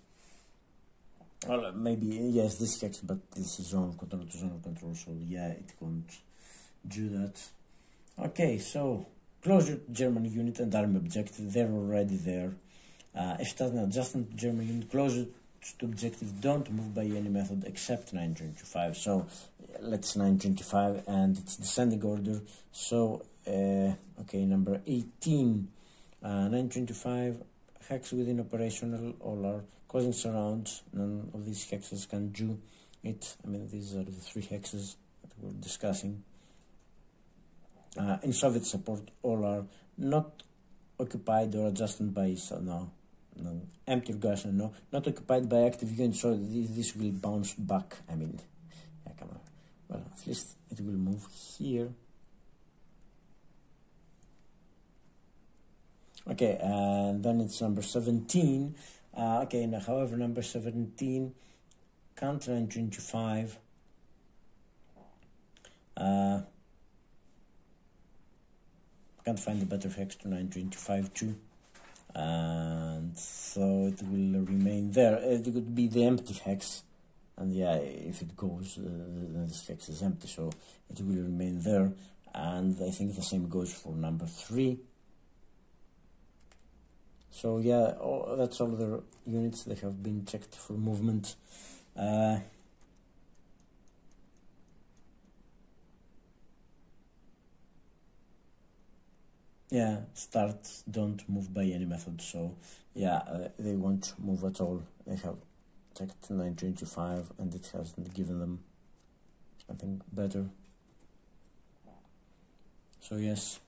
Speaker 1: Well, maybe yes, this hex, but this is zone of control to zone of control, so yeah, it won't do that. Okay, so closure German unit and army objective, they're already there. If it has an adjustment German unit, closure to objective, don't move by any method except 925. So let's 925, and it's descending order. So okay, number 18, 925, hex within operational, all are causing surrounds. None of these hexes can do it. I mean, these are the 3 hexes that we're discussing. In Soviet support, all are not occupied or adjusted by, so no, empty Garrison, no, not occupied by active units, so this will bounce back. I mean, yeah, come on. Well, at least it will move here. Okay, and then it's number 17. Okay, now, however, number 17 can't 925. Can't find a better hex to 925 too, and so it will remain there. It could be the empty hex, and yeah, if it goes, then this hex is empty, so it will remain there. And I think the same goes for number 3. So yeah, that's all the units that have been checked for movement. Yeah, start, don't move by any method. So yeah, they won't move at all. They have checked 925 and it hasn't given them something better. So yes,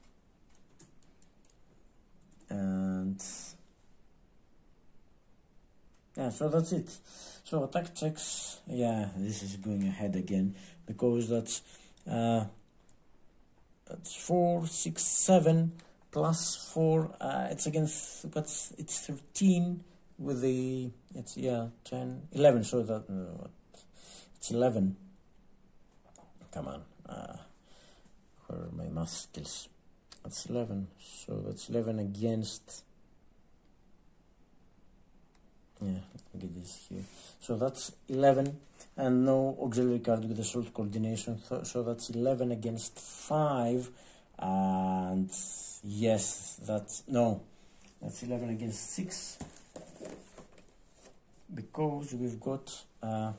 Speaker 1: and yeah, so that's it. So attack checks, yeah, this is going ahead again, because that's 4, 6, 7 plus 4, it's against, but it's 13 with the, it's, yeah, 10, 11, so that, it's 11. Come on, where are my math skills? That's 11, so that's 11 against, yeah, let me get this here. So that's 11, and no auxiliary card with assault coordination, so that's 11 against 5, and yes, that's 11 against 6, because we've got 12,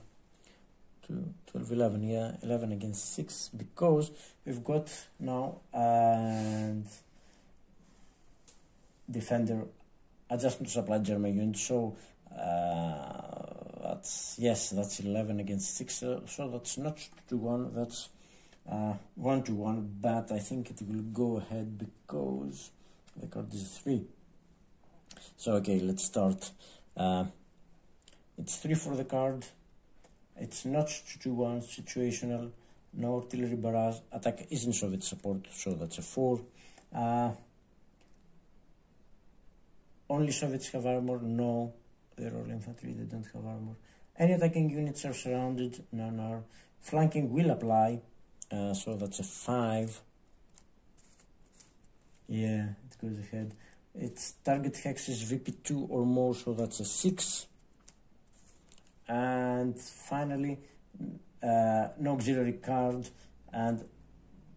Speaker 1: 11, yeah, 11 against 6, because we've got now and defender adjustment to supply German unit, so that's, yes, that's 11 against 6, so that's not 2-1, that's 1-1, but I think it will go ahead because the card is 3. So okay, let's start. It's 3 for the card. It's not 2-1, situational, no artillery barrage, attack isn't Soviet support, so that's a 4. Only Soviets have armor, no, they're all infantry, they don't have armor. Any attacking units are surrounded, none are. Flanking will apply, so that's a 5. Yeah, it goes ahead. Its target hex is VP2 or more, so that's a 6. And finally, no auxiliary card, and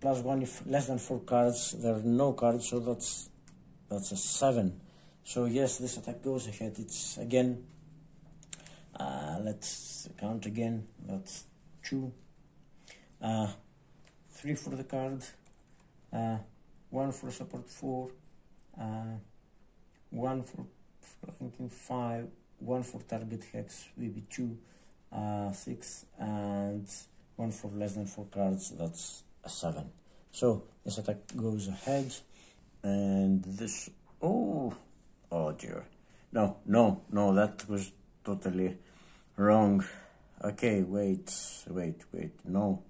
Speaker 1: +1 if less than 4 cards. There are no cards, so that's a 7. So yes, this attack goes ahead. It's again, let's count again. That's 2, 3 for the card, 1 for support 4, 1 for flanking 5, 1 for target hex VB2, 6, and 1 for less than 4 cards. That's a 7. So this attack goes ahead, and this, oh dear, no, that was totally wrong. Okay, wait, no,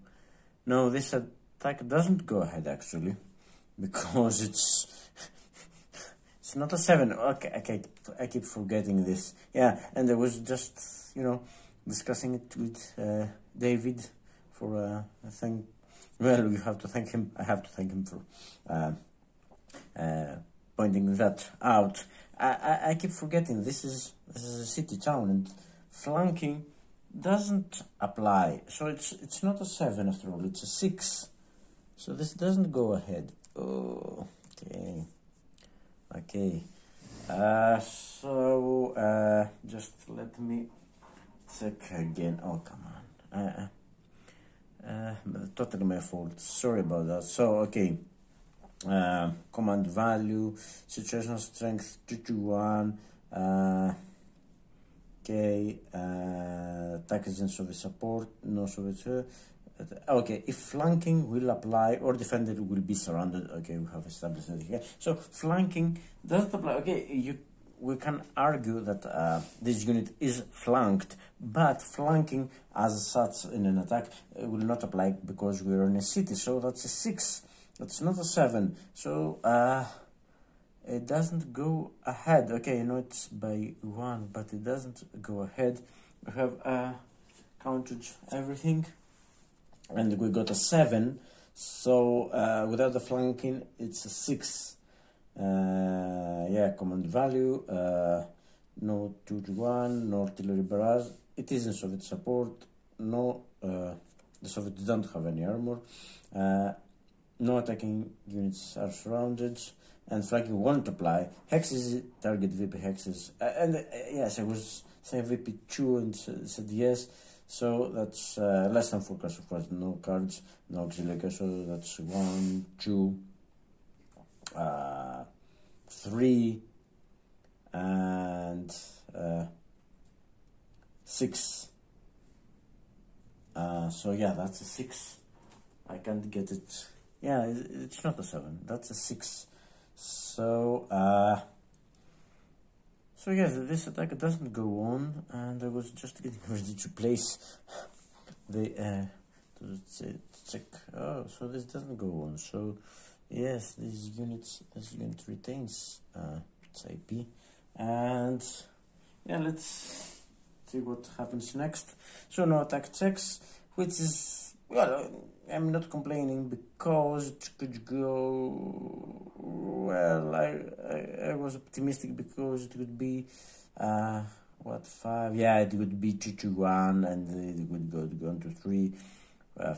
Speaker 1: this attack doesn't go ahead actually, because it's not a 7. Okay, I keep forgetting this. Yeah, and I was just, discussing it with David for a thing. Well, you have to thank him. I have to thank him for pointing that out. I keep forgetting this is a city town, and flanking doesn't apply. So it's not a 7 after all. It's a 6. So this doesn't go ahead. Oh, okay. So just let me check again. Oh, come on. Totally my fault. Sorry about that. So okay. Command value, situational strength 2-1. Okay. Attack agents of support, no Soviet. Okay, if flanking will apply or defender will be surrounded. Okay, we have established that here. So flanking doesn't apply. Okay, we can argue that this unit is flanked, but flanking as such in an attack will not apply because we're in a city. So that's a 6. That's not a 7. So it doesn't go ahead. Okay, I know it's by 1, but it doesn't go ahead. We have counted everything, and we got a 7. So without the flanking, it's a 6. Yeah, command value. No 2-1, no artillery barrage. It is in Soviet support. No, the Soviets don't have any armor. No attacking units are surrounded, and flanking won't apply. Hexes target VP hexes, and yes, I was saying VP2 and said yes. So that's less than 4 cards, of course. No cards, no auxiliary. So that's 1, 2, 3, and 6. So yeah, that's a 6. I can't get it. Yeah, it's not a 7. That's a 6. So so yes, this attack doesn't go on, and I was just getting ready to place the to check. Oh, so this doesn't go on. So yes, this unit retains its IP, and yeah, let's see what happens next. So no attack checks, which is, well, I'm not complaining because it could go well. I was optimistic because it would be what, 5? Yeah, it would be 2-1, and it would go on to 3,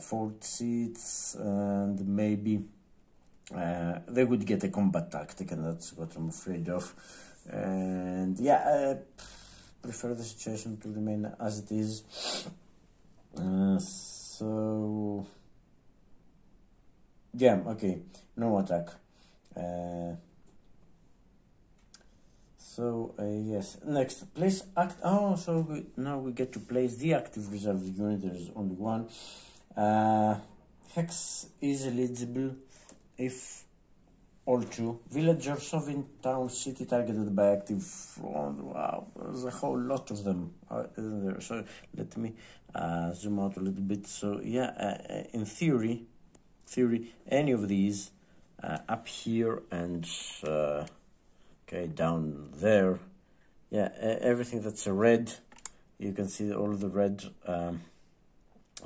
Speaker 1: 4 seats, and maybe they would get a combat tactic, and that's what I'm afraid of. And yeah, I prefer the situation to remain as it is. So yeah, okay, no attack. Yes, next, place act. Oh, so now we get to place the active reserve unit. There is only one. Hex is eligible if all true. Village or Soviet town city targeted by active front. Wow, there's a whole lot of them, isn't there? So let me zoom out a little bit. So yeah, in theory, any of these up here and okay, down there, yeah, everything that's a red, you can see all the red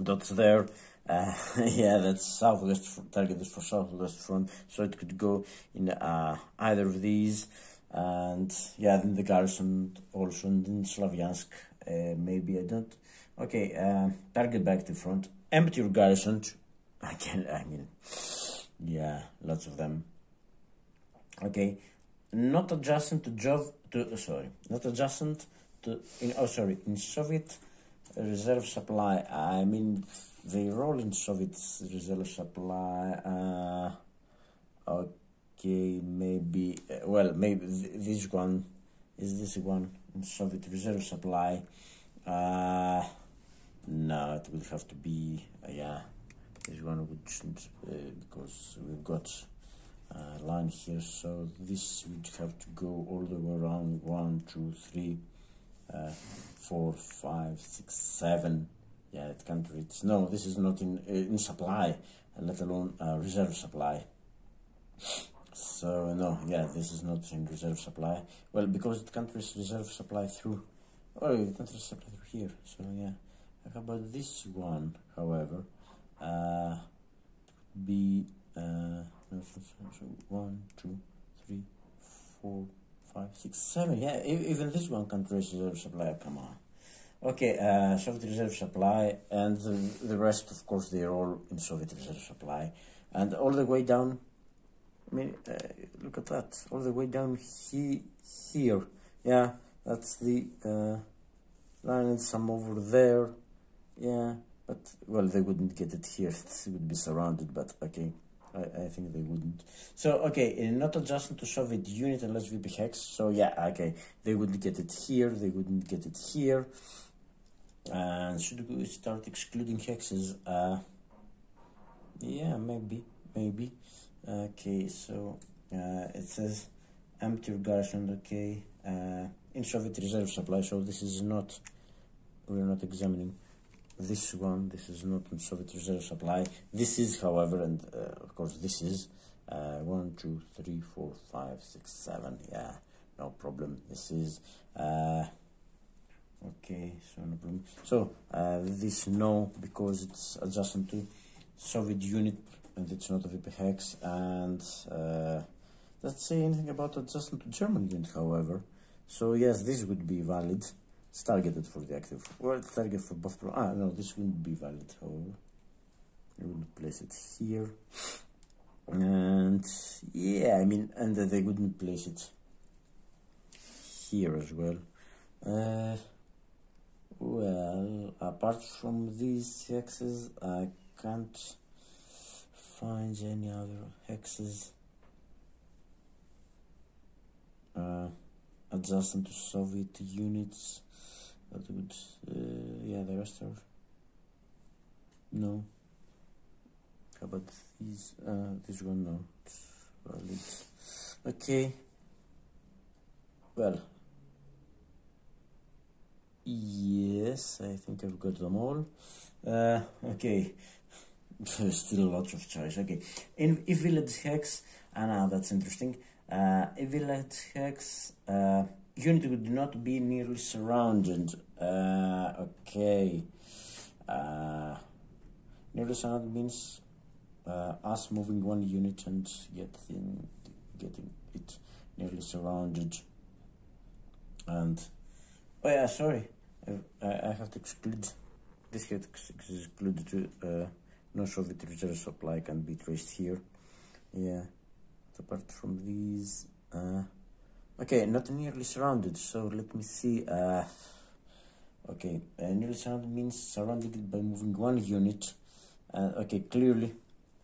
Speaker 1: dots there. Yeah, that's southwest targeted for southwest front, so it could go in either of these. And yeah, then the garrison also, and in Slavyansk, maybe I don't. Okay, target back to front, empty your garrison. I mean, yeah, lots of them. Okay, not adjacent to not adjacent to in Soviet reserve supply. I mean, they roll in Soviet reserve supply. Okay, maybe. Well, maybe this one is this one in Soviet reserve supply. No, it will have to be yeah. This one would because we've got a line here, so this would have to go all the way around. 1, 2, 3, 4, 5, 6, 7. Yeah, it can't reach. No, this is not in supply, let alone reserve supply. So no, yeah, this is not in reserve supply. Well, because it can't reach reserve supply through. Oh, it can't reach supply through here. So yeah, how about this one? However, be 1, 2, 3, 4, 5, 6, 7. Yeah, even this one can't reach reserve supply. Come on. Okay, Soviet reserve supply, and the rest, of course, they are all in Soviet reserve supply, and all the way down. I mean, look at that, all the way down here. Yeah, that's the line, and some over there. Yeah, but well, they wouldn't get it here. It would be surrounded, but okay. I think they wouldn't. So, okay, not adjacent to Soviet unit unless VP hex. So, yeah, okay, they wouldn't get it here, they wouldn't get it here. And should we start excluding hexes? Yeah, maybe. Okay, so it says empty garrison, okay, in Soviet reserve supply. So this is not, we're not examining this one. This is not in Soviet reserve supply. This is, however, and of course this is, 1, 2, 3, 4, 5, 6, 7. Yeah, no problem. This is okay, so no problem. So this no, because it's adjacent to Soviet unit and it's not a VP hex. And doesn't say anything about adjacent to German unit, however. So yes, this would be valid. It's targeted for the active. Well, it's targeted for both. No, this wouldn't be valid, however. I would place it here. And yeah, I mean, and they wouldn't place it here as well. Well, apart from these hexes, I can't find any other hexes adjacent to Soviet units that would, yeah, the rest are, no. How about these? This one, no, it's valid. Okay, well, yes, I think I've got them all. Okay, still lots of choice. Okay, if village hex, now that's interesting. If village hex, unit would not be nearly surrounded. Okay, nearly surrounded means us moving one unit and getting it nearly surrounded. And oh yeah, sorry, I have to exclude this. Has excluded to no Soviet reserve supply can be traced here. Yeah, apart from these, okay, not nearly surrounded. So let me see. Okay, nearly surrounded means surrounded by moving one unit. Okay, clearly.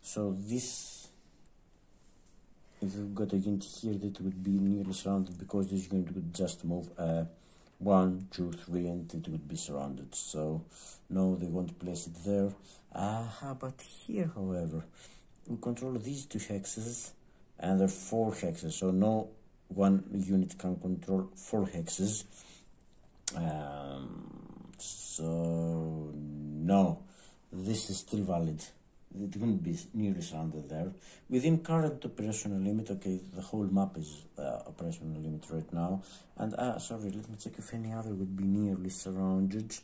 Speaker 1: So this, if you've got a unit here, that would be nearly surrounded because this unit would just move 1, 2, 3, and it would be surrounded. So no, they won't place it there. How about here, however? We control these two hexes, and there are 4 hexes, so no one unit can control 4 hexes. So no, this is still valid. It wouldn't be nearly surrounded there. Within current operational limit, okay, the whole map is operational limit right now. And sorry, let me check if any other would be nearly surrounded.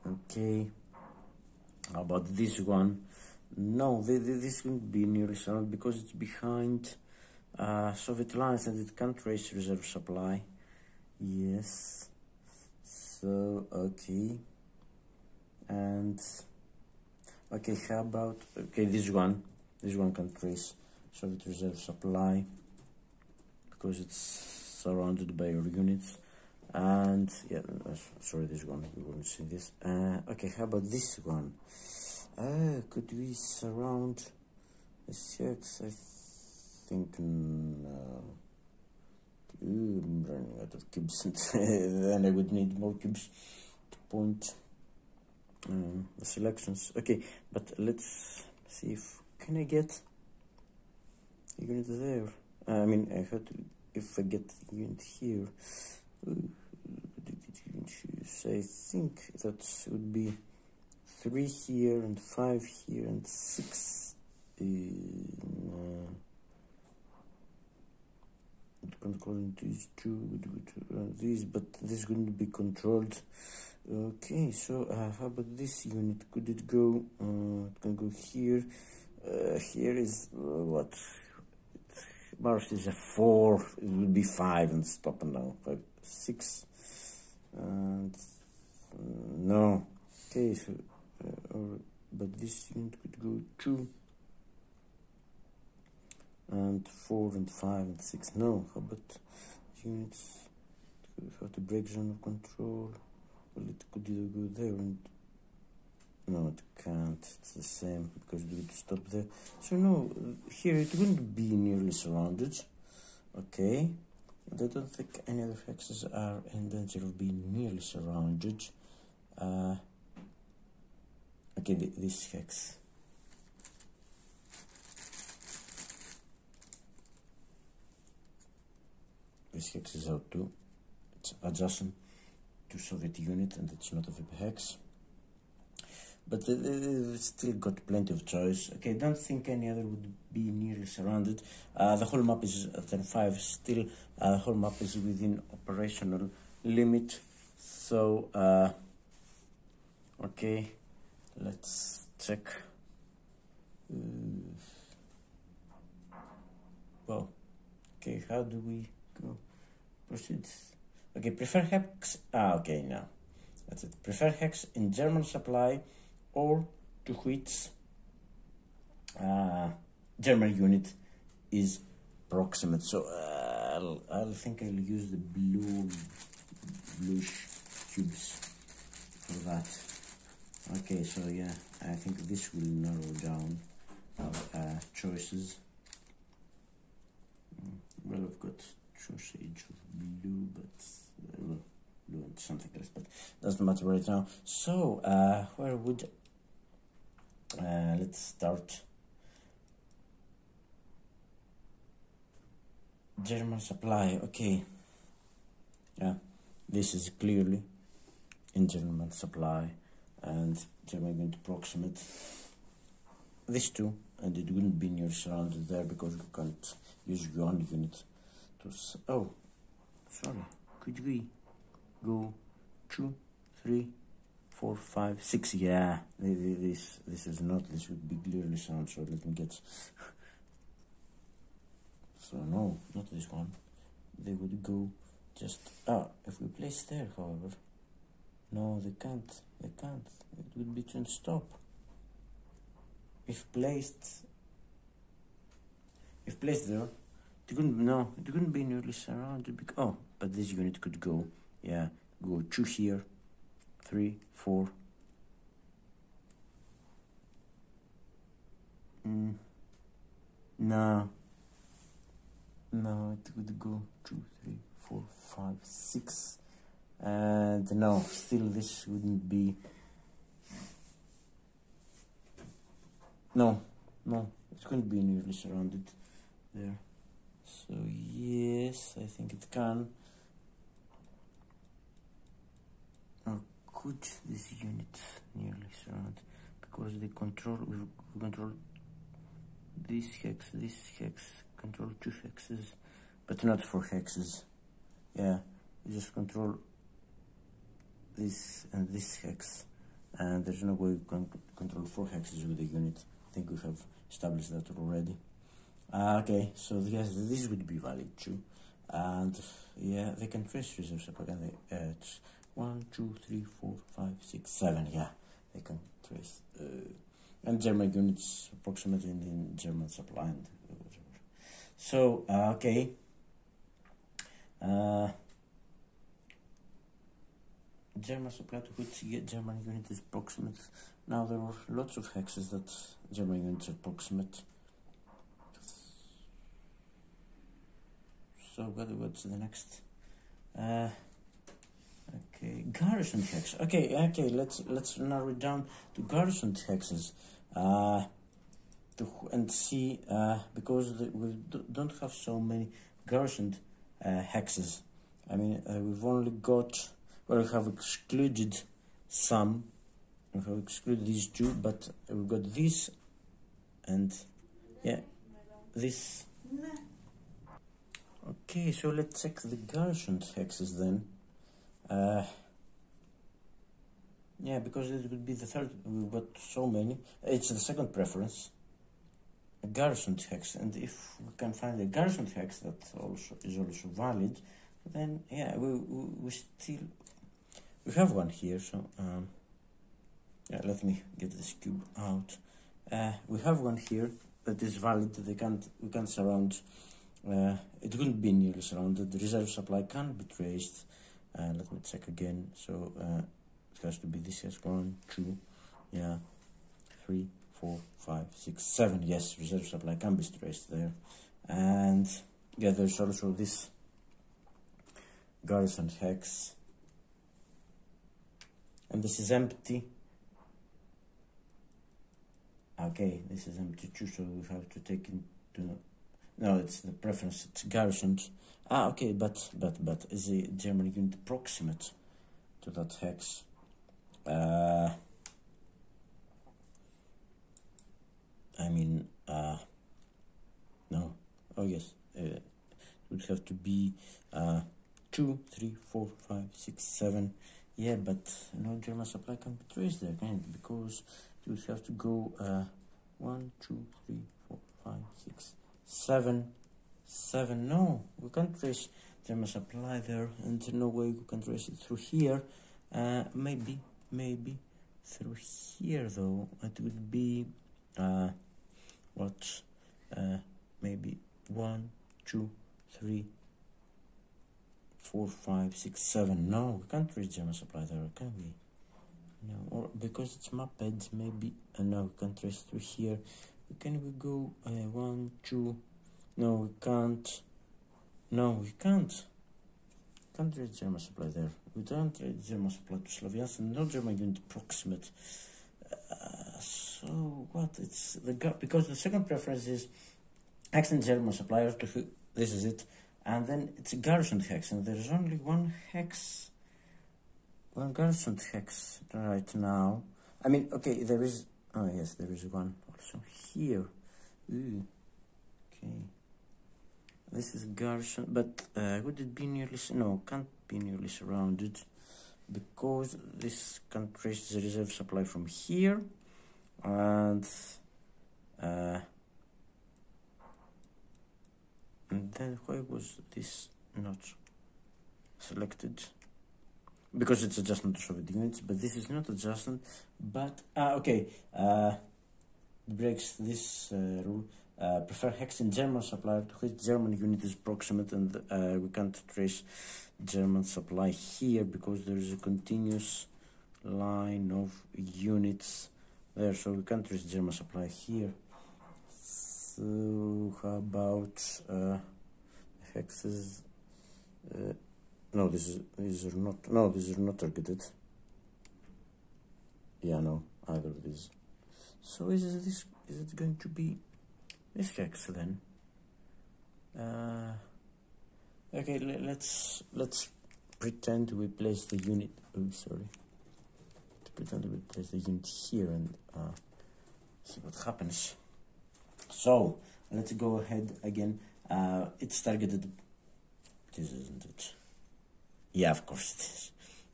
Speaker 1: Okay, how about this one? No, this wouldn't be nearly surrounded because it's behind Soviet lines and it can't trace reserve supply. Yes, so okay. And okay, how about, okay, this one can trace Soviet reserve supply because it's surrounded by your units. And yeah, sorry, this one, we won't see this. Okay, how about this one? Could we surround this hex? I think no. I'm running out of cubes, and then I would need more cubes to point the selections. Okay, but let's see if can I get a unit there. I mean, I had to, if I get the unit here. I think that would be 3 here and 5 here and 6 in controlling these two, these, but this wouldn't be controlled. Okay, so how about this unit? Could it go? It can go here. Here is what? Mars is a 4. It would be 5 and stop now. 5, 6, and no. Okay, so but this unit could go 2 and 4 and 5 and 6. No, how about units? How to break zone of control? Well, it could either go there and no, it can't. It's the same because it would stop there. So no, here it wouldn't be nearly surrounded. Okay, and I don't think any other hexes are in danger of being nearly surrounded. Okay, this hex. This hex is out too. It's adjacent to Soviet unit and it's not a VP hex. but still got plenty of choice. Okay, don't think any other would be nearly surrounded. The whole map is at turn 5 still. The whole map is within operational limit. So, okay, let's check. Well, okay, how do we go? Proceed. Okay, prefer hex. Okay, now that's it. Prefer hex in German supply or to which German unit is proximate. So I'll think I'll use the bluish cubes for that. Okay, so yeah, I think this will narrow down our choices. Well, I've got shade of blue, but blue and something else, but doesn't matter right now. So where would let's start. German supply. Okay, yeah, this is clearly in German supply and German unit proximate. These two, and it wouldn't be near surrounded there because we can't use one unit to. Oh, sorry. Could we go 2, 3, 4, 5, 6? Yeah, this is not. This would be clearly surrounded. So let me get. So no, not this one. They would go just. If we place there, however. No, they can't. They can't. It would be to stop. If placed there, it couldn't be nearly surrounded. Because, but this unit could go. Yeah, go 2 here, 3, 4. No, it would go 2, 3, 4, 5, 6, and no, still this wouldn't be. No, it couldn't be nearly surrounded there. So yes, I think it can. Or could this unit nearly surround? Because we control this hex, control 2 hexes, but not 4 hexes. Yeah, we just control this and this hex, and there's no way we can control 4 hexes with the unit. I think we have established that already. Okay, so yes, this would be valid too, and yeah, they can trace reserve supply. It's 1, 2, 3, 4, 5, 6, 7. Yeah, they can trace. And German units approximately in German supply and whatever. So okay. German supply to which German unit is proximate. Now there are lots of hexes that German units are proximate. So what's the next? Okay, Garrison hex. Okay, let's narrow it down to Garrison hexes. And see because we don't have so many Garrison hexes. I mean, we've only got. Well, we have excluded some. We have excluded these 2, but we've got this and yeah, this. Okay, so let's check the Garrison hexes then. Yeah, because it would be the third. We've got so many. It's the second preference. A Garrison hex, and if we can find a Garrison hex that is also valid, then yeah, we still. We have one here, so yeah, let me get this cube out. We have one here that is valid. We can't surround. It wouldn't be nearly surrounded. The reserve supply can be traced. Let me check again. So it has to be this. Yes, 1, 2, yeah, 3, 4, 5, 6, 7. Yes, reserve supply can be traced there, and yeah, there's also this Garrison hex. And this is empty. Okay, this is empty too, so we have to take into. No, it's the preference. It's Garrisons. Okay, but is the German unit proximate to that hex? I mean, no, oh yes, it would have to be 2, 3, 4, 5, 6, 7. Yeah, but no German supply can be traced there, can it? Because you would have to go 1, 2, 3, 4, 5, 6, 7. 7. No, we can't trace German supply there, and no way we can trace it through here. Maybe through here though. It would be what? Maybe 1, 2, 3, 4, 5, 6, 7. No, we can't reach German supply there, can we? No, or because it's mapped, maybe. No, we can't trace through here. Can we go 1, 2? No, we can't. No, we can't. Can't reach German supply there. We don't reach German supply to Sloviansk, and no German unit proximate. So what? It's the because the second preference is hex and German supplier. This is it. And then it's a garrison hex, and there's only one hex, one garrison hex right now. I mean, okay, there is, oh yes, there is one also here. Ooh, okay. This is garrison, but would it be nearly, no, can't be nearly surrounded, because this can trace the reserve supply from here, and then why was this not selected? Because it's adjustment to Soviet units, but this is not adjustment. But okay, breaks this rule. Prefer hex in German supplier to which German unit is proximate, and we can't trace German supply here because there is a continuous line of units there, so we can't trace German supply here. So how about hexes? No, these are not. No, these are not targeted. Yeah, no, either of these. So is it going to be this hex then? Okay, let's pretend we place the unit. Oh, sorry. Let's pretend we place the unit here and see what happens. So let's go ahead again. It's targeted. This isn't it. Yeah, of course it is.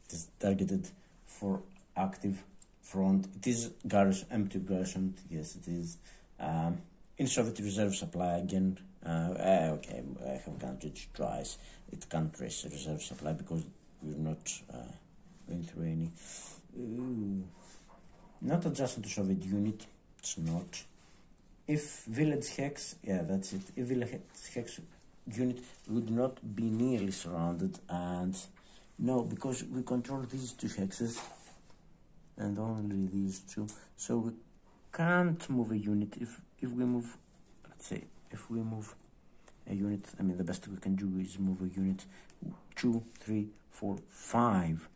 Speaker 1: It is targeted for active front. It is garrison, empty garrison. Yes, it is. In Soviet reserve supply again. Okay, I have counted twice. It can't trace reserve supply because we're not going through any. Not adjacent to Soviet unit. It's not. If village hex, yeah, that's it. If village hex unit would not be nearly surrounded, and no, because we control these two hexes and only these two, so we can't move a unit. If we move, let's say, if we move a unit, I mean, the best we can do is move a unit 2, 3, 4, 5.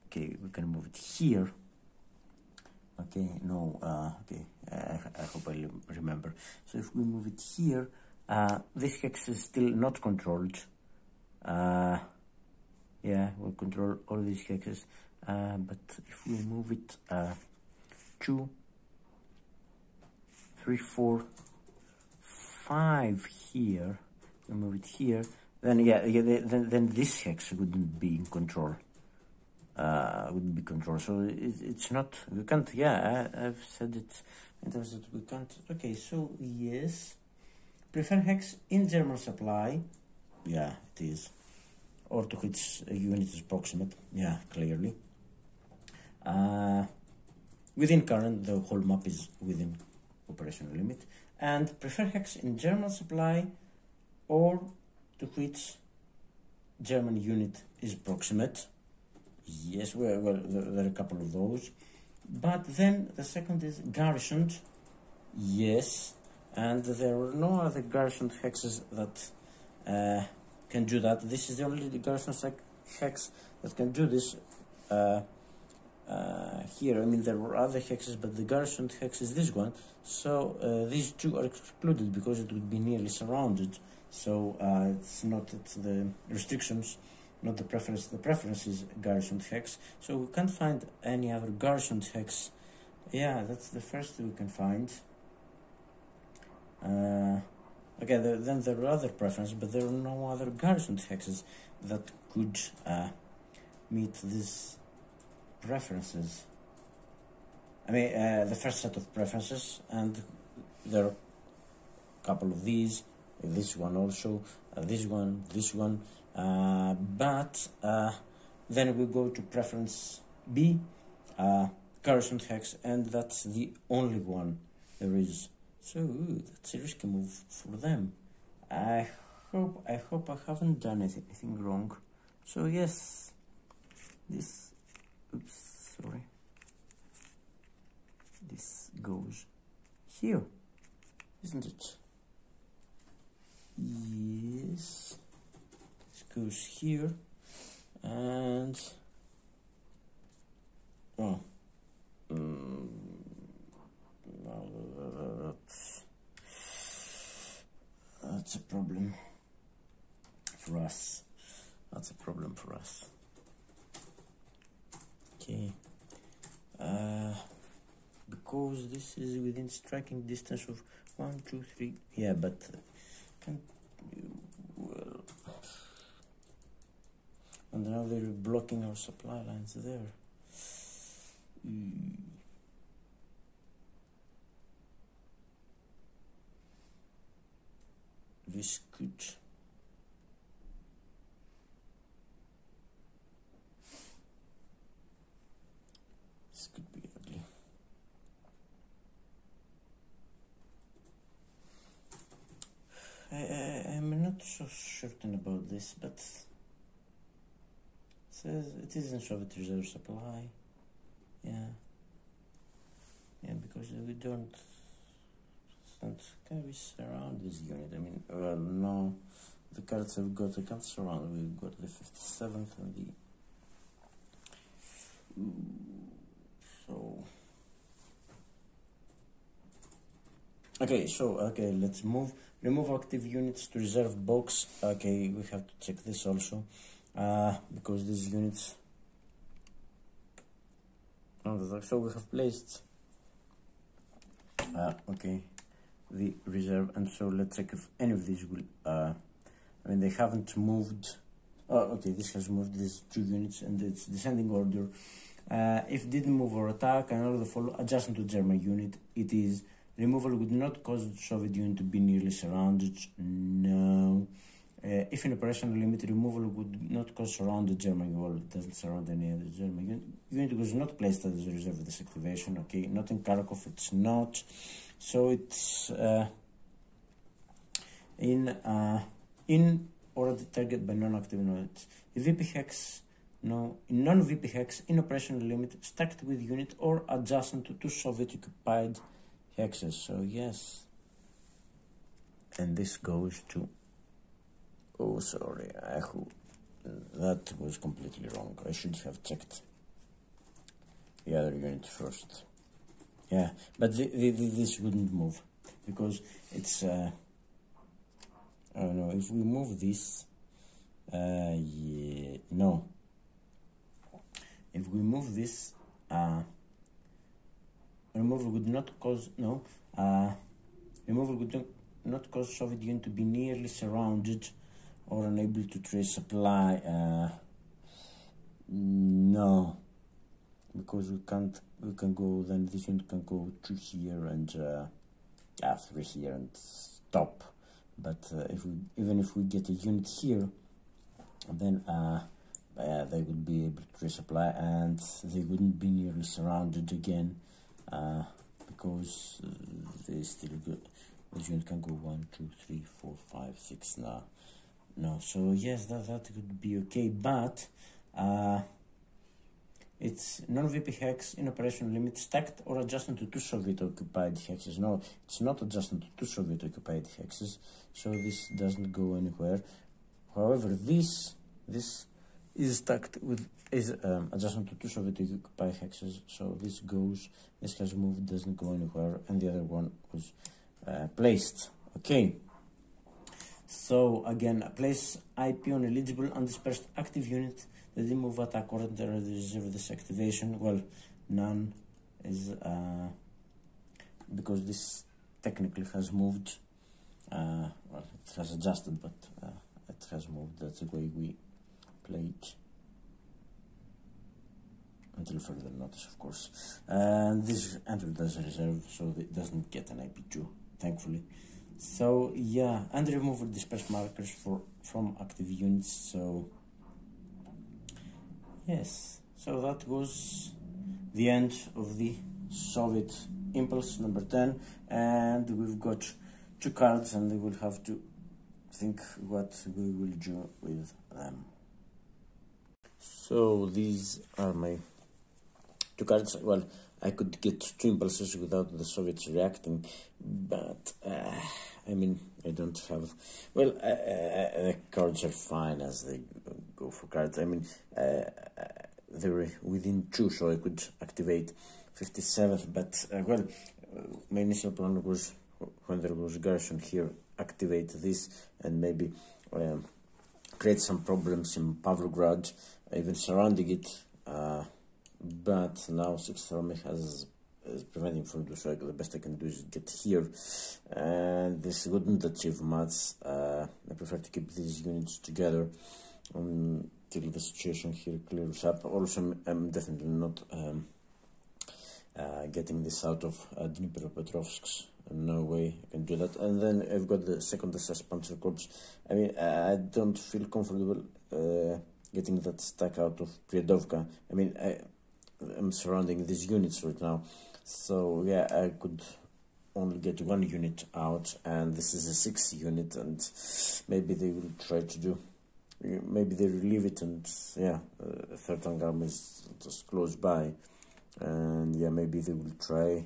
Speaker 1: Okay, we can move it here. Okay, no, okay, I hope I remember. So if we move it here, this hex is still not controlled. Yeah, we'll control all these hexes. But if we move it 2, 3, 4, 5 here, we move it here, then yeah, then this hex wouldn't be in control. Wouldn't be controlled. So it's not. We can't. Yeah, I've said it in terms that we can't. Okay, so yes, prefer hex in German supply. Yeah, it is. Or to which a unit is proximate. Yeah, clearly. Within current, the whole map is within operational limit. And prefer hex in German supply, or to which German unit is proximate. Yes, well, there are a couple of those. But then the second is garrisoned. Yes, and there are no other garrisoned hexes that can do that. This is the only garrison hex that can do this. Here, I mean, there were other hexes, but the garrisoned hex is this one. So these two are excluded because it would be nearly surrounded. So it's the restrictions, not the preference. The preference is garrisoned hex. So we can't find any other garrisoned hex. Yeah, that's the first we can find. Okay, then there are other preferences, but there are no other garrison hexes that could meet these preferences. I mean, the first set of preferences, and there are a couple of these, this one also, this one, but then we go to preference B, garrison hex, and that's the only one there is. So that's a risky move for them. I hope I haven't done anything wrong. So yes, this, oops, sorry, this goes here, isn't it? Yes, this goes here, and oh, that's a problem for us. That's a problem for us. Okay, because this is within striking distance of 1, 2, 3. Yeah, but can't. Well, and now they're blocking our supply lines there. This could. This could be ugly. I'm not so certain about this, but it says it is in Soviet reserve supply. Yeah, because we don't. Can we surround this unit? I mean, well, no. The cards have got, I can't surround. We've got the 57th and the. So. Okay, let's remove active units to reserve box. Okay, we have to check this also, because these units. So we have placed. Okay, the reserve, and so let's check if any of these will. I mean, they haven't moved. Oh, okay, this has moved. These 2 units, and it's descending order. If didn't move or attack, another follow adjacent to German unit, it is. Removal would not cause Soviet unit to be nearly surrounded. No. If in operational limit, removal would not cause surrounded German unit. Well, it doesn't surround any other German unit. Unit was not placed as a reserve of this activation. Okay, not in Kharkov, it's not. So it's in already target by non-active units. VP hex. No, in non-VP hex, in operational limit, stacked with unit or adjacent to 2 Soviet-occupied hexes. So yes, and this goes to. Oh, sorry, that was completely wrong. I should have checked the other unit first. Yeah, but this wouldn't move because it's. I don't know if we move this. Yeah, no. If we move this, removal would not cause removal would not cause Soviet unit to be nearly surrounded or unable to trace supply. No, because we can go. Then this unit can go 2 here and 3 here and stop. But even if we get a unit here, then they would be able to resupply, and they wouldn't be nearly surrounded again, because they still good. The unit can go 1, 2, 3, 4, 5, 6 now. No, so yes, that could be okay, but it's non-VP hex in operational limit stacked or adjacent to 2 Soviet-occupied hexes. No, it's not adjacent to 2 Soviet-occupied hexes, so this doesn't go anywhere. However, this is stacked with adjacent to 2 Soviet-occupied hexes, so this has moved, doesn't go anywhere, and the other one was placed. Okay. So again, place IP on eligible undispersed active unit that didn't move attack or enter the reserve this activation. Well, none is because this technically has moved. well, it has adjusted, but it has moved. That's the way we play it. Until further notice, of course. And this entered as a reserve, so it doesn't get an IP2, thankfully. So yeah, and remove dispersed markers from active units. So yes, so that was the end of the Soviet Impulse number 10, and we've got 2 cards, and we will have to think what we will do with them. So these are my 2 cards. Well, I could get 2 impulses without the Soviets reacting, but I mean, I don't have. Well, the cards are fine as they go for cards. I mean, they were within 2, so I could activate 57th. But well, my initial plan was, when there was Garrison here, activate this and maybe create some problems in Pavlograd, even surrounding it. But now 6th Army is preventing from doing so. The best I can do is get here, and this wouldn't achieve much. I prefer to keep these units together until the situation here clears up. Also, I'm definitely not getting this out of Dnipropetrovsk. No way I can do that. And then I've got the 2nd SS Panzer Corps. I mean, I don't feel comfortable getting that stack out of Priedovka. I mean, I'm surrounding these units right now, so yeah, I could only get 1 unit out, and this is a 6th unit, and maybe they will try to do, maybe they relieve it, and yeah, 3rd Tank Army is just close by, and yeah, maybe they will try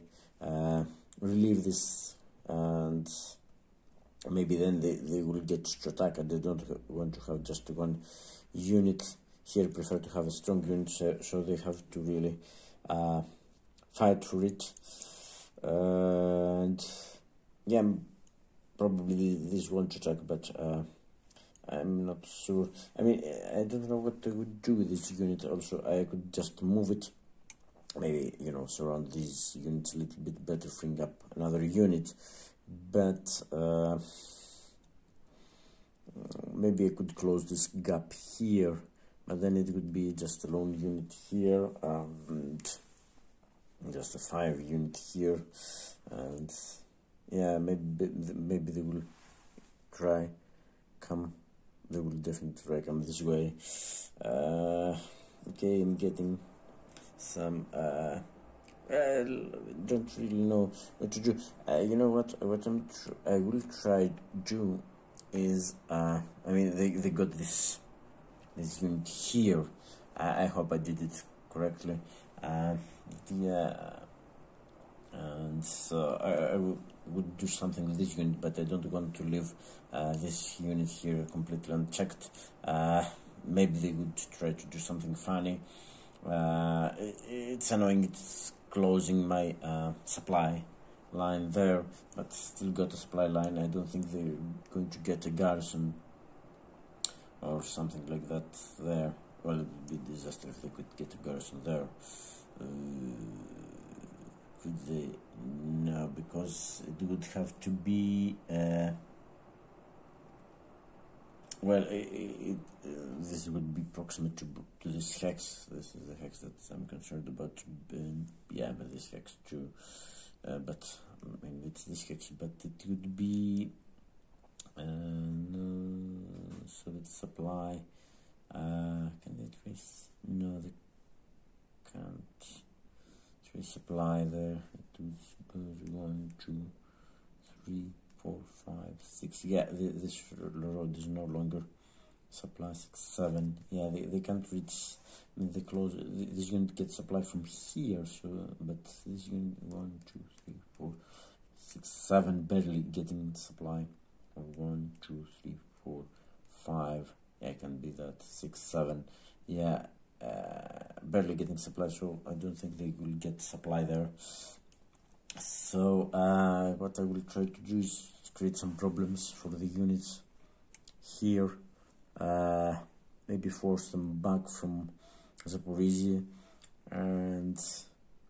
Speaker 1: relieve this, and maybe then they will get to attack, and they don't want to have just 1 unit here. Prefer to have a strong unit, so they have to really fight for it. And yeah, probably this won't attack, but I'm not sure. I mean, I don't know what I would do with this unit. Also, I could just move it, maybe, you know, surround these units a little bit better, freeing up another unit, but maybe I could close this gap here, but then it would be just a lone unit here, and just a 5 unit here, and yeah, maybe they will try come. They will definitely try come this way. Okay, I'm getting some. Don't really know what to do. You know what? I will try to do is I mean, they got this unit here. I hope I did it correctly. Yeah, and so I would do something with this unit, but I don't want to leave this unit here completely unchecked. Maybe they would try to do something funny. It's annoying, it's closing my supply line there, but still got a supply line. I don't think they're going to get a garrison or something like that there. Well, it would be a disaster if they could get a garrison there. Could they? No, because it would have to be well, this would be proximate to this hex. This is the hex that I'm concerned about. Yeah, but this hex too. But I mean, it's this hex, but it would be no. So it's supply. Can they trace? No, they can't trace supply there. It would go 1, 2, 3, 4, 5, 6. Yeah, this road is no longer supply. 6, 7. Yeah, they can't reach. I mean, they close. This unit gets supply from here. So, but this unit 1, 2, 3, 4, 6, 7 barely getting supply. 1, 2, 3, 4, 5. Yeah, it can be that 6, 7. Yeah, barely getting supply. So I don't think they will get supply there. So what I will try to do is create some problems for the units here. Maybe force them back from Zaporizhia, and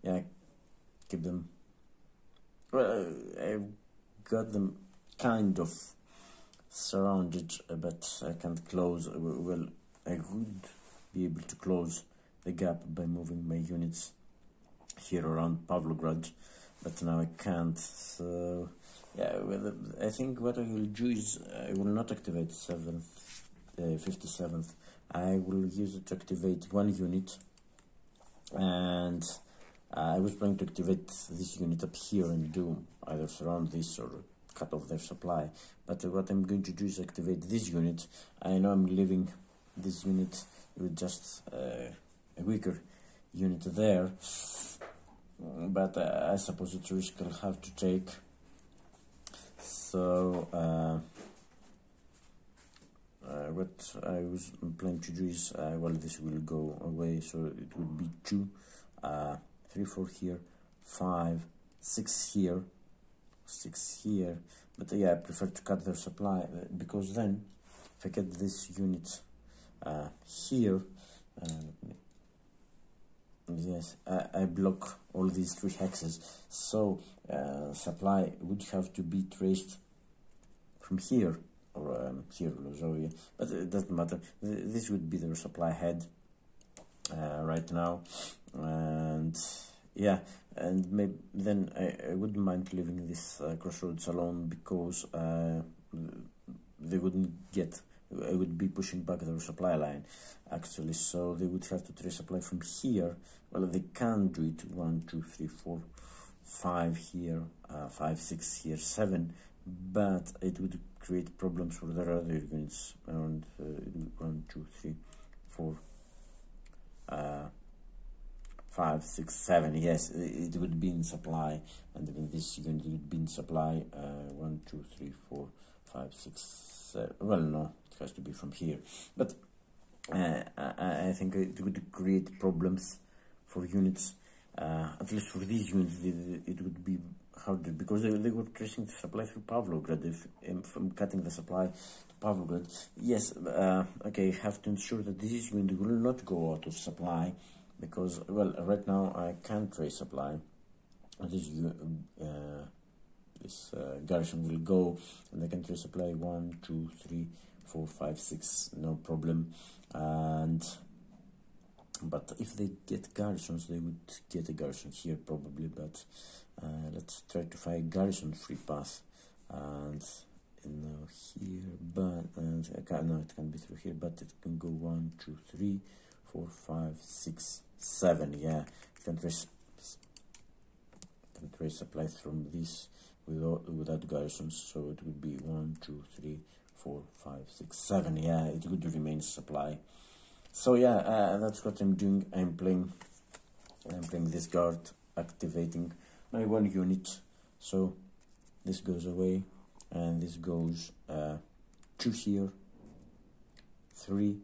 Speaker 1: yeah, keep them. Well, I've got them kind of surrounded, but I can't close. Well, I would be able to close the gap by moving my units here around Pavlograd, but now I can't. So yeah, well, I think what I will do is I will not activate 57th. I will use it to activate one unit, and I was planning to activate this unit up here and do either surround this or cut off their supply. But what I'm going to do is activate this unit. I know I'm leaving this unit with just a weaker unit there, but I suppose it's a risk I'll have to take. So what I was planning to do is, well, this will go away, so it would be 2, 3, 4 here, 5, 6 here, 6 here. But yeah, I prefer to cut their supply, because then if I get this unit here, yes, I block all these 3 hexes, so supply would have to be traced from here or here, so yeah, but it doesn't matter. This would be their supply head right now, and yeah, and maybe then I wouldn't mind leaving this crossroads alone, because they wouldn't get, I would be pushing back their supply line actually, so they would have to trace supply from here. Well, they can do it 1, 2, 3, 4, 5 here, 5, 6 here, 7, but it would create problems for their other units around 1, 2, 3, 4, 5, 6, 7. Yes, it would be in supply, and then this unit would be in supply 1, 2, 3, 4, 5, 6, 7. Well, no, it has to be from here, but I think it would create problems for units, at least for these units. It would be harder, because they were tracing the supply through Pavlograd. If I'm cutting the supply to Pavlograd, yes, okay, I have to ensure that this unit will not go out of supply, because, well, right now I can't trace supply. This garrison will go, and I can trace supply 1, 2, 3, 4, 5, 6, no problem. But if they get garrisons, they would get a garrison here probably, but let's try to find a garrison free path, and here, but no, it can be through here, but it can go 1, 2, 3, 4, 5, 6, 7. Yeah, it can trace supply from this without garrisons, so it would be 1, 2, 3, 4, 5, 6, 7. Yeah, it would remain supply. So yeah, that's what I'm doing. I'm playing this guard, activating my 1 unit. So this goes away, and this goes 2 here, 3.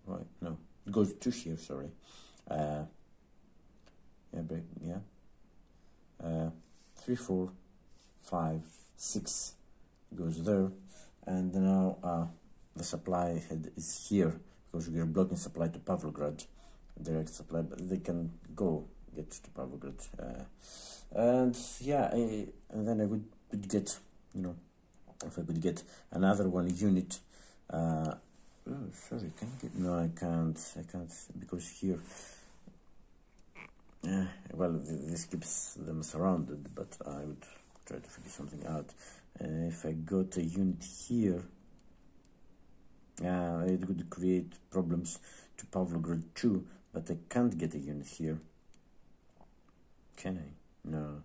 Speaker 1: Right, no, it goes 2 here. Sorry. Yeah, break. Yeah. 3, 4, 5, 6 goes there, and now the supply head is here, because we are blocking supply to Pavlograd, direct supply, but they can get to Pavlograd, and yeah, and then I would get, you know, if I could get another 1 unit. Oh, sorry, can I get? No, I can't, because here, well, this keeps them surrounded, but I would try to figure something out. If I got a unit here, it would create problems to Pavlograd too, but I can't get a unit here. Can I? No.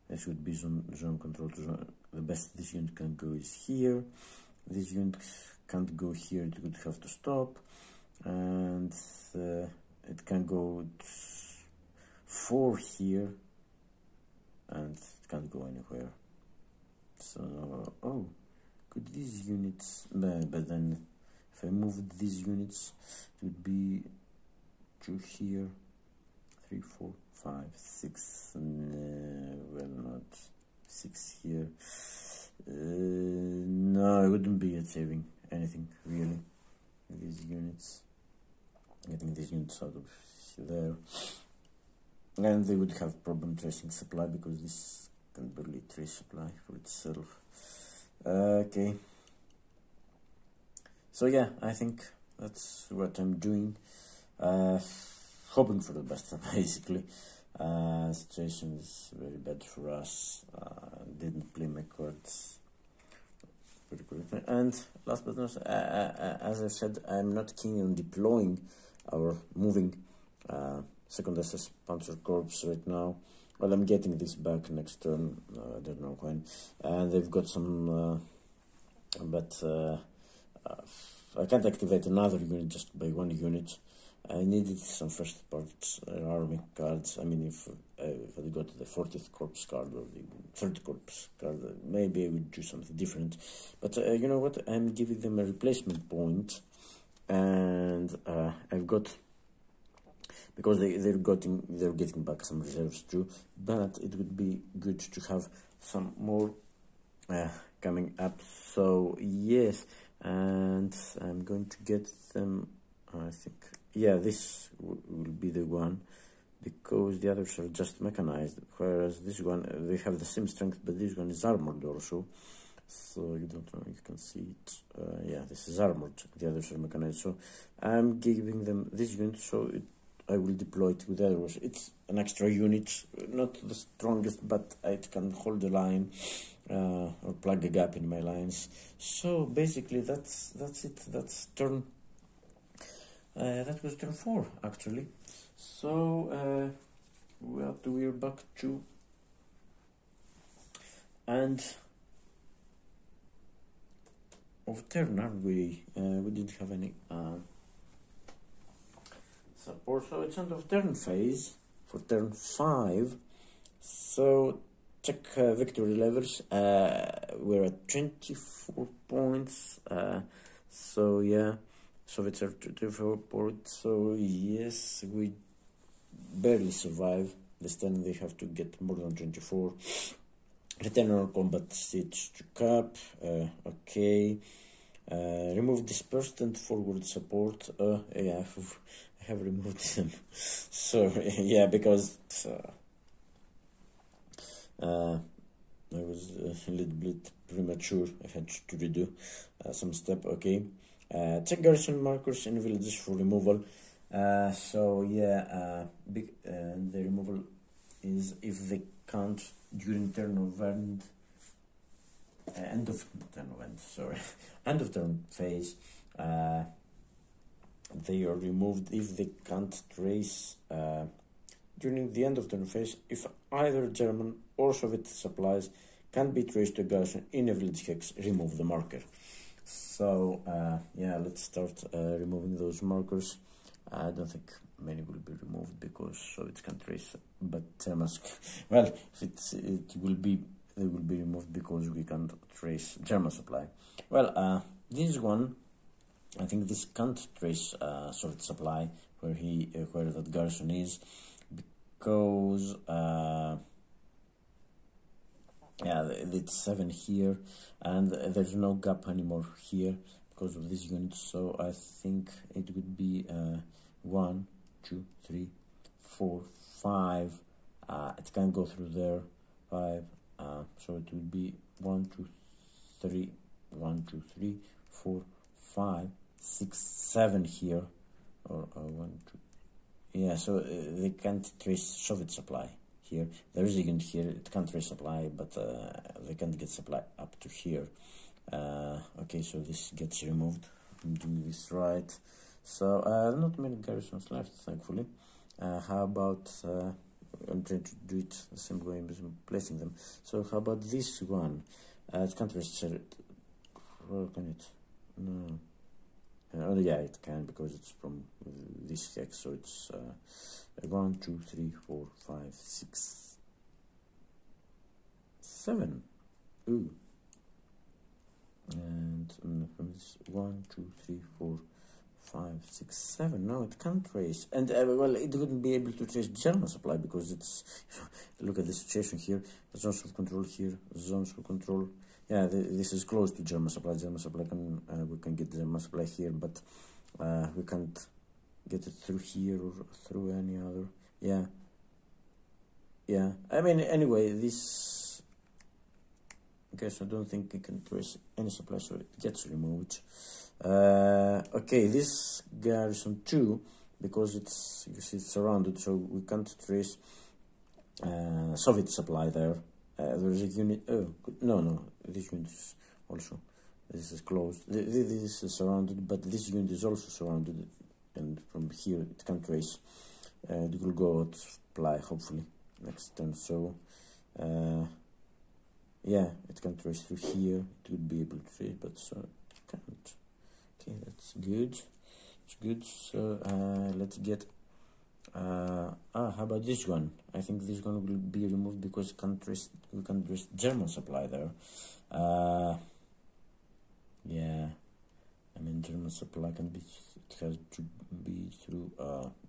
Speaker 1: This would be zone control to zone. The best this unit can go is here. This unit can't go here, it would have to stop. And it can go 4 here, and it can't go anywhere. So, oh, could these units, but then if I moved these units, it would be 2 here, 3, 4, 5, 6, well, not 6 here. No, I wouldn't be saving anything really. These units, getting these units out of there, and they would have problem tracing supply, because this can barely trace supply for itself. Okay. So yeah, I think that's what I'm doing. Hoping for the best, basically. Situation is very bad for us. Didn't play my cards very correctly. And last but not least, as I said, I'm not keen on deploying or moving second SS Panzer Corps right now. Well, I'm getting this back next turn. I don't know when. And they've got some, but I can't activate another unit just by one unit. I needed some first parts army cards. I mean, if I got the 40th Corps card or the 3rd Corps card, maybe I would do something different. But you know what? I'm giving them a replacement point, and I've got, because they're getting back some reserves too. But it would be good to have some more coming up. So yes, and I'm going to get them. I think. Yeah, this will be the one, because the others are just mechanized, whereas this one, they have the same strength, but this one is armored also. So you don't know, you can see it. Yeah, this is armored, the others are mechanized. So I'm giving them this unit, so I will deploy it with the others. It's an extra unit, not the strongest, but it can hold the line or plug a gap in my lines. So basically, that's it. That's turn. That was turn 4, actually. So, we're back to, end of turn, aren't we? We didn't have any support, so it's end of turn phase for turn 5. So, check victory levels. We're at 24 points. So, yeah. Soviets are 24 points, so yes, we barely survive. This time they have to get more than 24. Return our combat siege to cap. Okay. Remove dispersed and forward support. Yeah, I have removed them. So yeah, because I was a little bit premature. I had to redo some step. Okay. Check garrison markers in villages for removal. So yeah, the removal is if they can't during turn of end, end of turn of end. Sorry, end of turn phase. They are removed if they can't trace during the end of turn phase. If either German or Soviet supplies can't be traced to a garrison in a village hex, remove the marker. So yeah, let's start removing those markers. I don't think many will be removed because Soviets can trace, but well, if they will be removed because we can't trace German supply. Well, this one, I think this can't trace Soviet supply where that garrison is, because yeah, it's 7 here, and there's no gap anymore here because of this unit. So I think it would be 1, 2, 3, 4, 5. It can go through there. 5. So it would be 1, 2, 3, 1, 2, 3, 4, 5, 6, 7 here, or 1, 2. Yeah. So they can't trace Soviet supply. Here there is a unit here, it can't trace supply, but they can't get supply up to here. Okay, so this gets removed. I'm doing this right. So not many garrisons left, thankfully. How about I'm trying to do it the same way I'm placing them. So how about this one? It can't trace it. Or can it? No. Oh yeah, it can, because it's from this hex. So it's 1, 2, 3, 4, 5, 6, 7. Ooh. And from this 1, 2, 3, 4, 5, 6, 7. No, it can't trace. And well, it wouldn't be able to trace German supply because it's. Look at the situation here. Zones of control here. Zones of control. Yeah, this is close to German supply. German supply can we can get German supply here, but we can't get it through here or through any other. Yeah. I mean, anyway, this Okay, so I don't think we can trace any supply, so it gets removed. Okay, this garrison 2, because it's, you see, it's surrounded, so we can't trace Soviet supply there. There's a unit. Oh, no, this unit is also. This is closed. This is surrounded, but this unit is also surrounded, and from here it can trace. It will go out supply hopefully next turn. So, yeah, it can trace through here. It would be able to trace, but so it can't. Okay, that's good. It's good. So let's get. How about this one? I think this one will be removed because we can trace German supply there. Yeah, I mean German supply can be. It has to be through.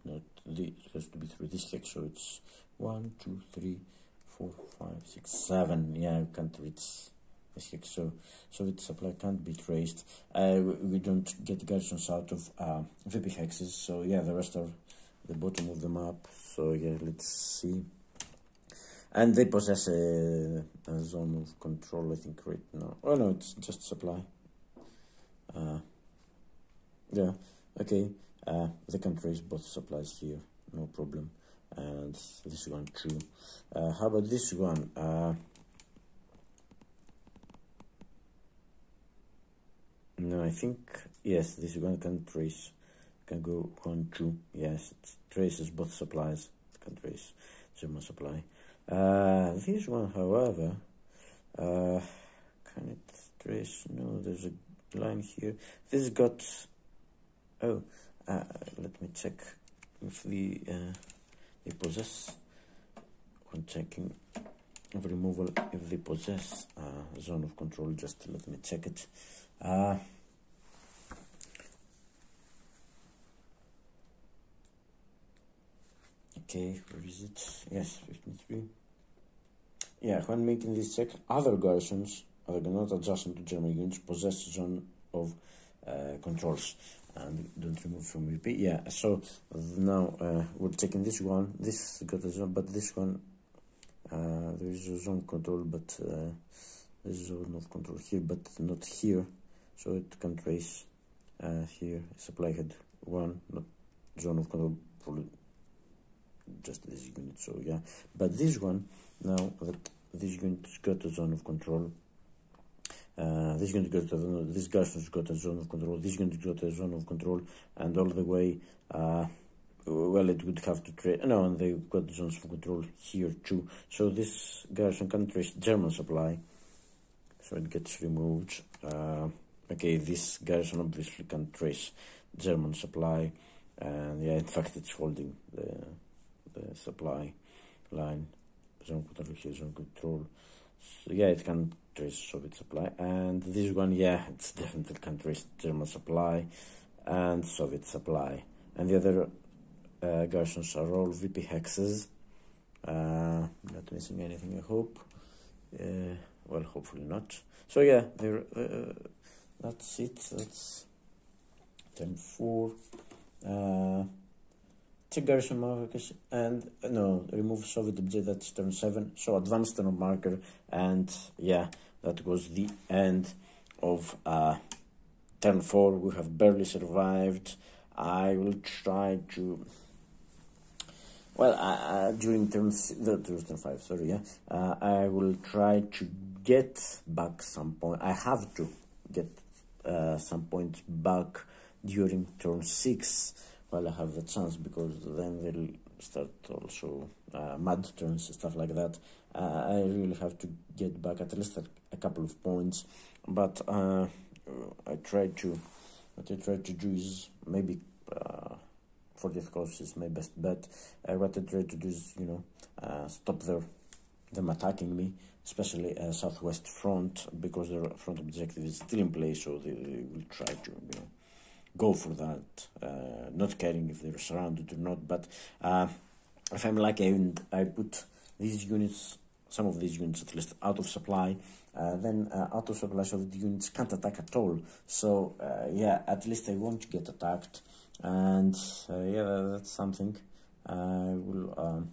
Speaker 1: Not the. It has to be through this hex. So it's 1, 2, 3, 4, 5, 6, 7. Yeah, we can't reach this hex. So Soviet supply can't be traced. We don't get garrisons out of VP hexes. So yeah, the rest are the bottom of the map. So yeah, let's see. And they possess a zone of control, I think, right now. Oh no, it's just supply. Yeah, okay. They can trace both supplies here, no problem. And this one too. How about this one? No, I think yes, this one can trace. Can go 1, 2. Yes, it traces both supplies. It can trace German supply. This one, however, can it trace? No, there's a line here. This got. Oh, let me check if they possess. When checking removal, if they possess zone of control, just let me check it. Okay, where is it? Yes, 53. Yeah, when making this check, other garrisons, not adjacent to German units, possess zone of controls and don't remove from VP. Yeah, so now we're checking this one. This got a zone, but this one there is a zone control, but there's a zone of control here, but not here. So it can trace here. Supply head 1, not zone of control for just this unit. So yeah, but this one, now that this unit's got a zone of control, this unit got this garrison's got a zone of control, this unit got a zone of control, and all the way well, it would have to trace. No, and they got zones of control here too. So this garrison can trace German supply, so it gets removed. Okay, this garrison obviously can trace German supply, and yeah, in fact, it's holding the supply line. Zone control here, zone control. So yeah, it can trace Soviet supply, and this one, yeah, it's definitely can trace German supply and Soviet supply, and the other garrisons are all VP hexes. Not missing anything, I hope. Well, hopefully not. So yeah, that's it. That's turn 4. Check garrison markers and no, remove Soviet object. That's turn 7. So advanced turn marker, and yeah, that was the end of turn 4. We have barely survived. I will try to. Well, during turn 5, sorry, yeah, I will try to get back some point. I have to get some points back during turn 6 while I have the chance, because then they'll start also mad turns, stuff like that. I really have to get back at least a couple of points, but what I try to do is maybe 40th course is my best bet. What I try to do is, stop them attacking me, especially southwest front, because their front objective is still in place, so they will try to, go for that, not caring if they're surrounded or not. But if I'm lucky and I put these units, some of these units at least, out of supply, then out of supply, so the units can't attack at all. So yeah, at least I won't get attacked. And yeah, that's something. I will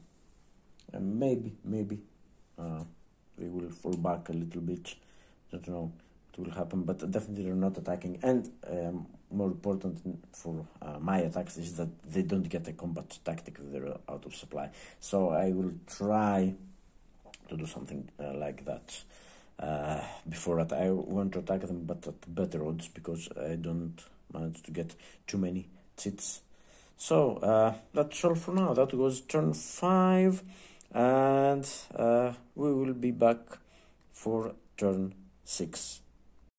Speaker 1: maybe we will fall back a little bit don't know what will happen, but definitely they're not attacking. And more important for my attacks is that they don't get a combat tactic, they're out of supply. So I will try to do something like that before that. I want to attack them, but at better odds, because I don't manage to get too many chits. So that's all for now. That was turn 5, and we will be back for turn 6.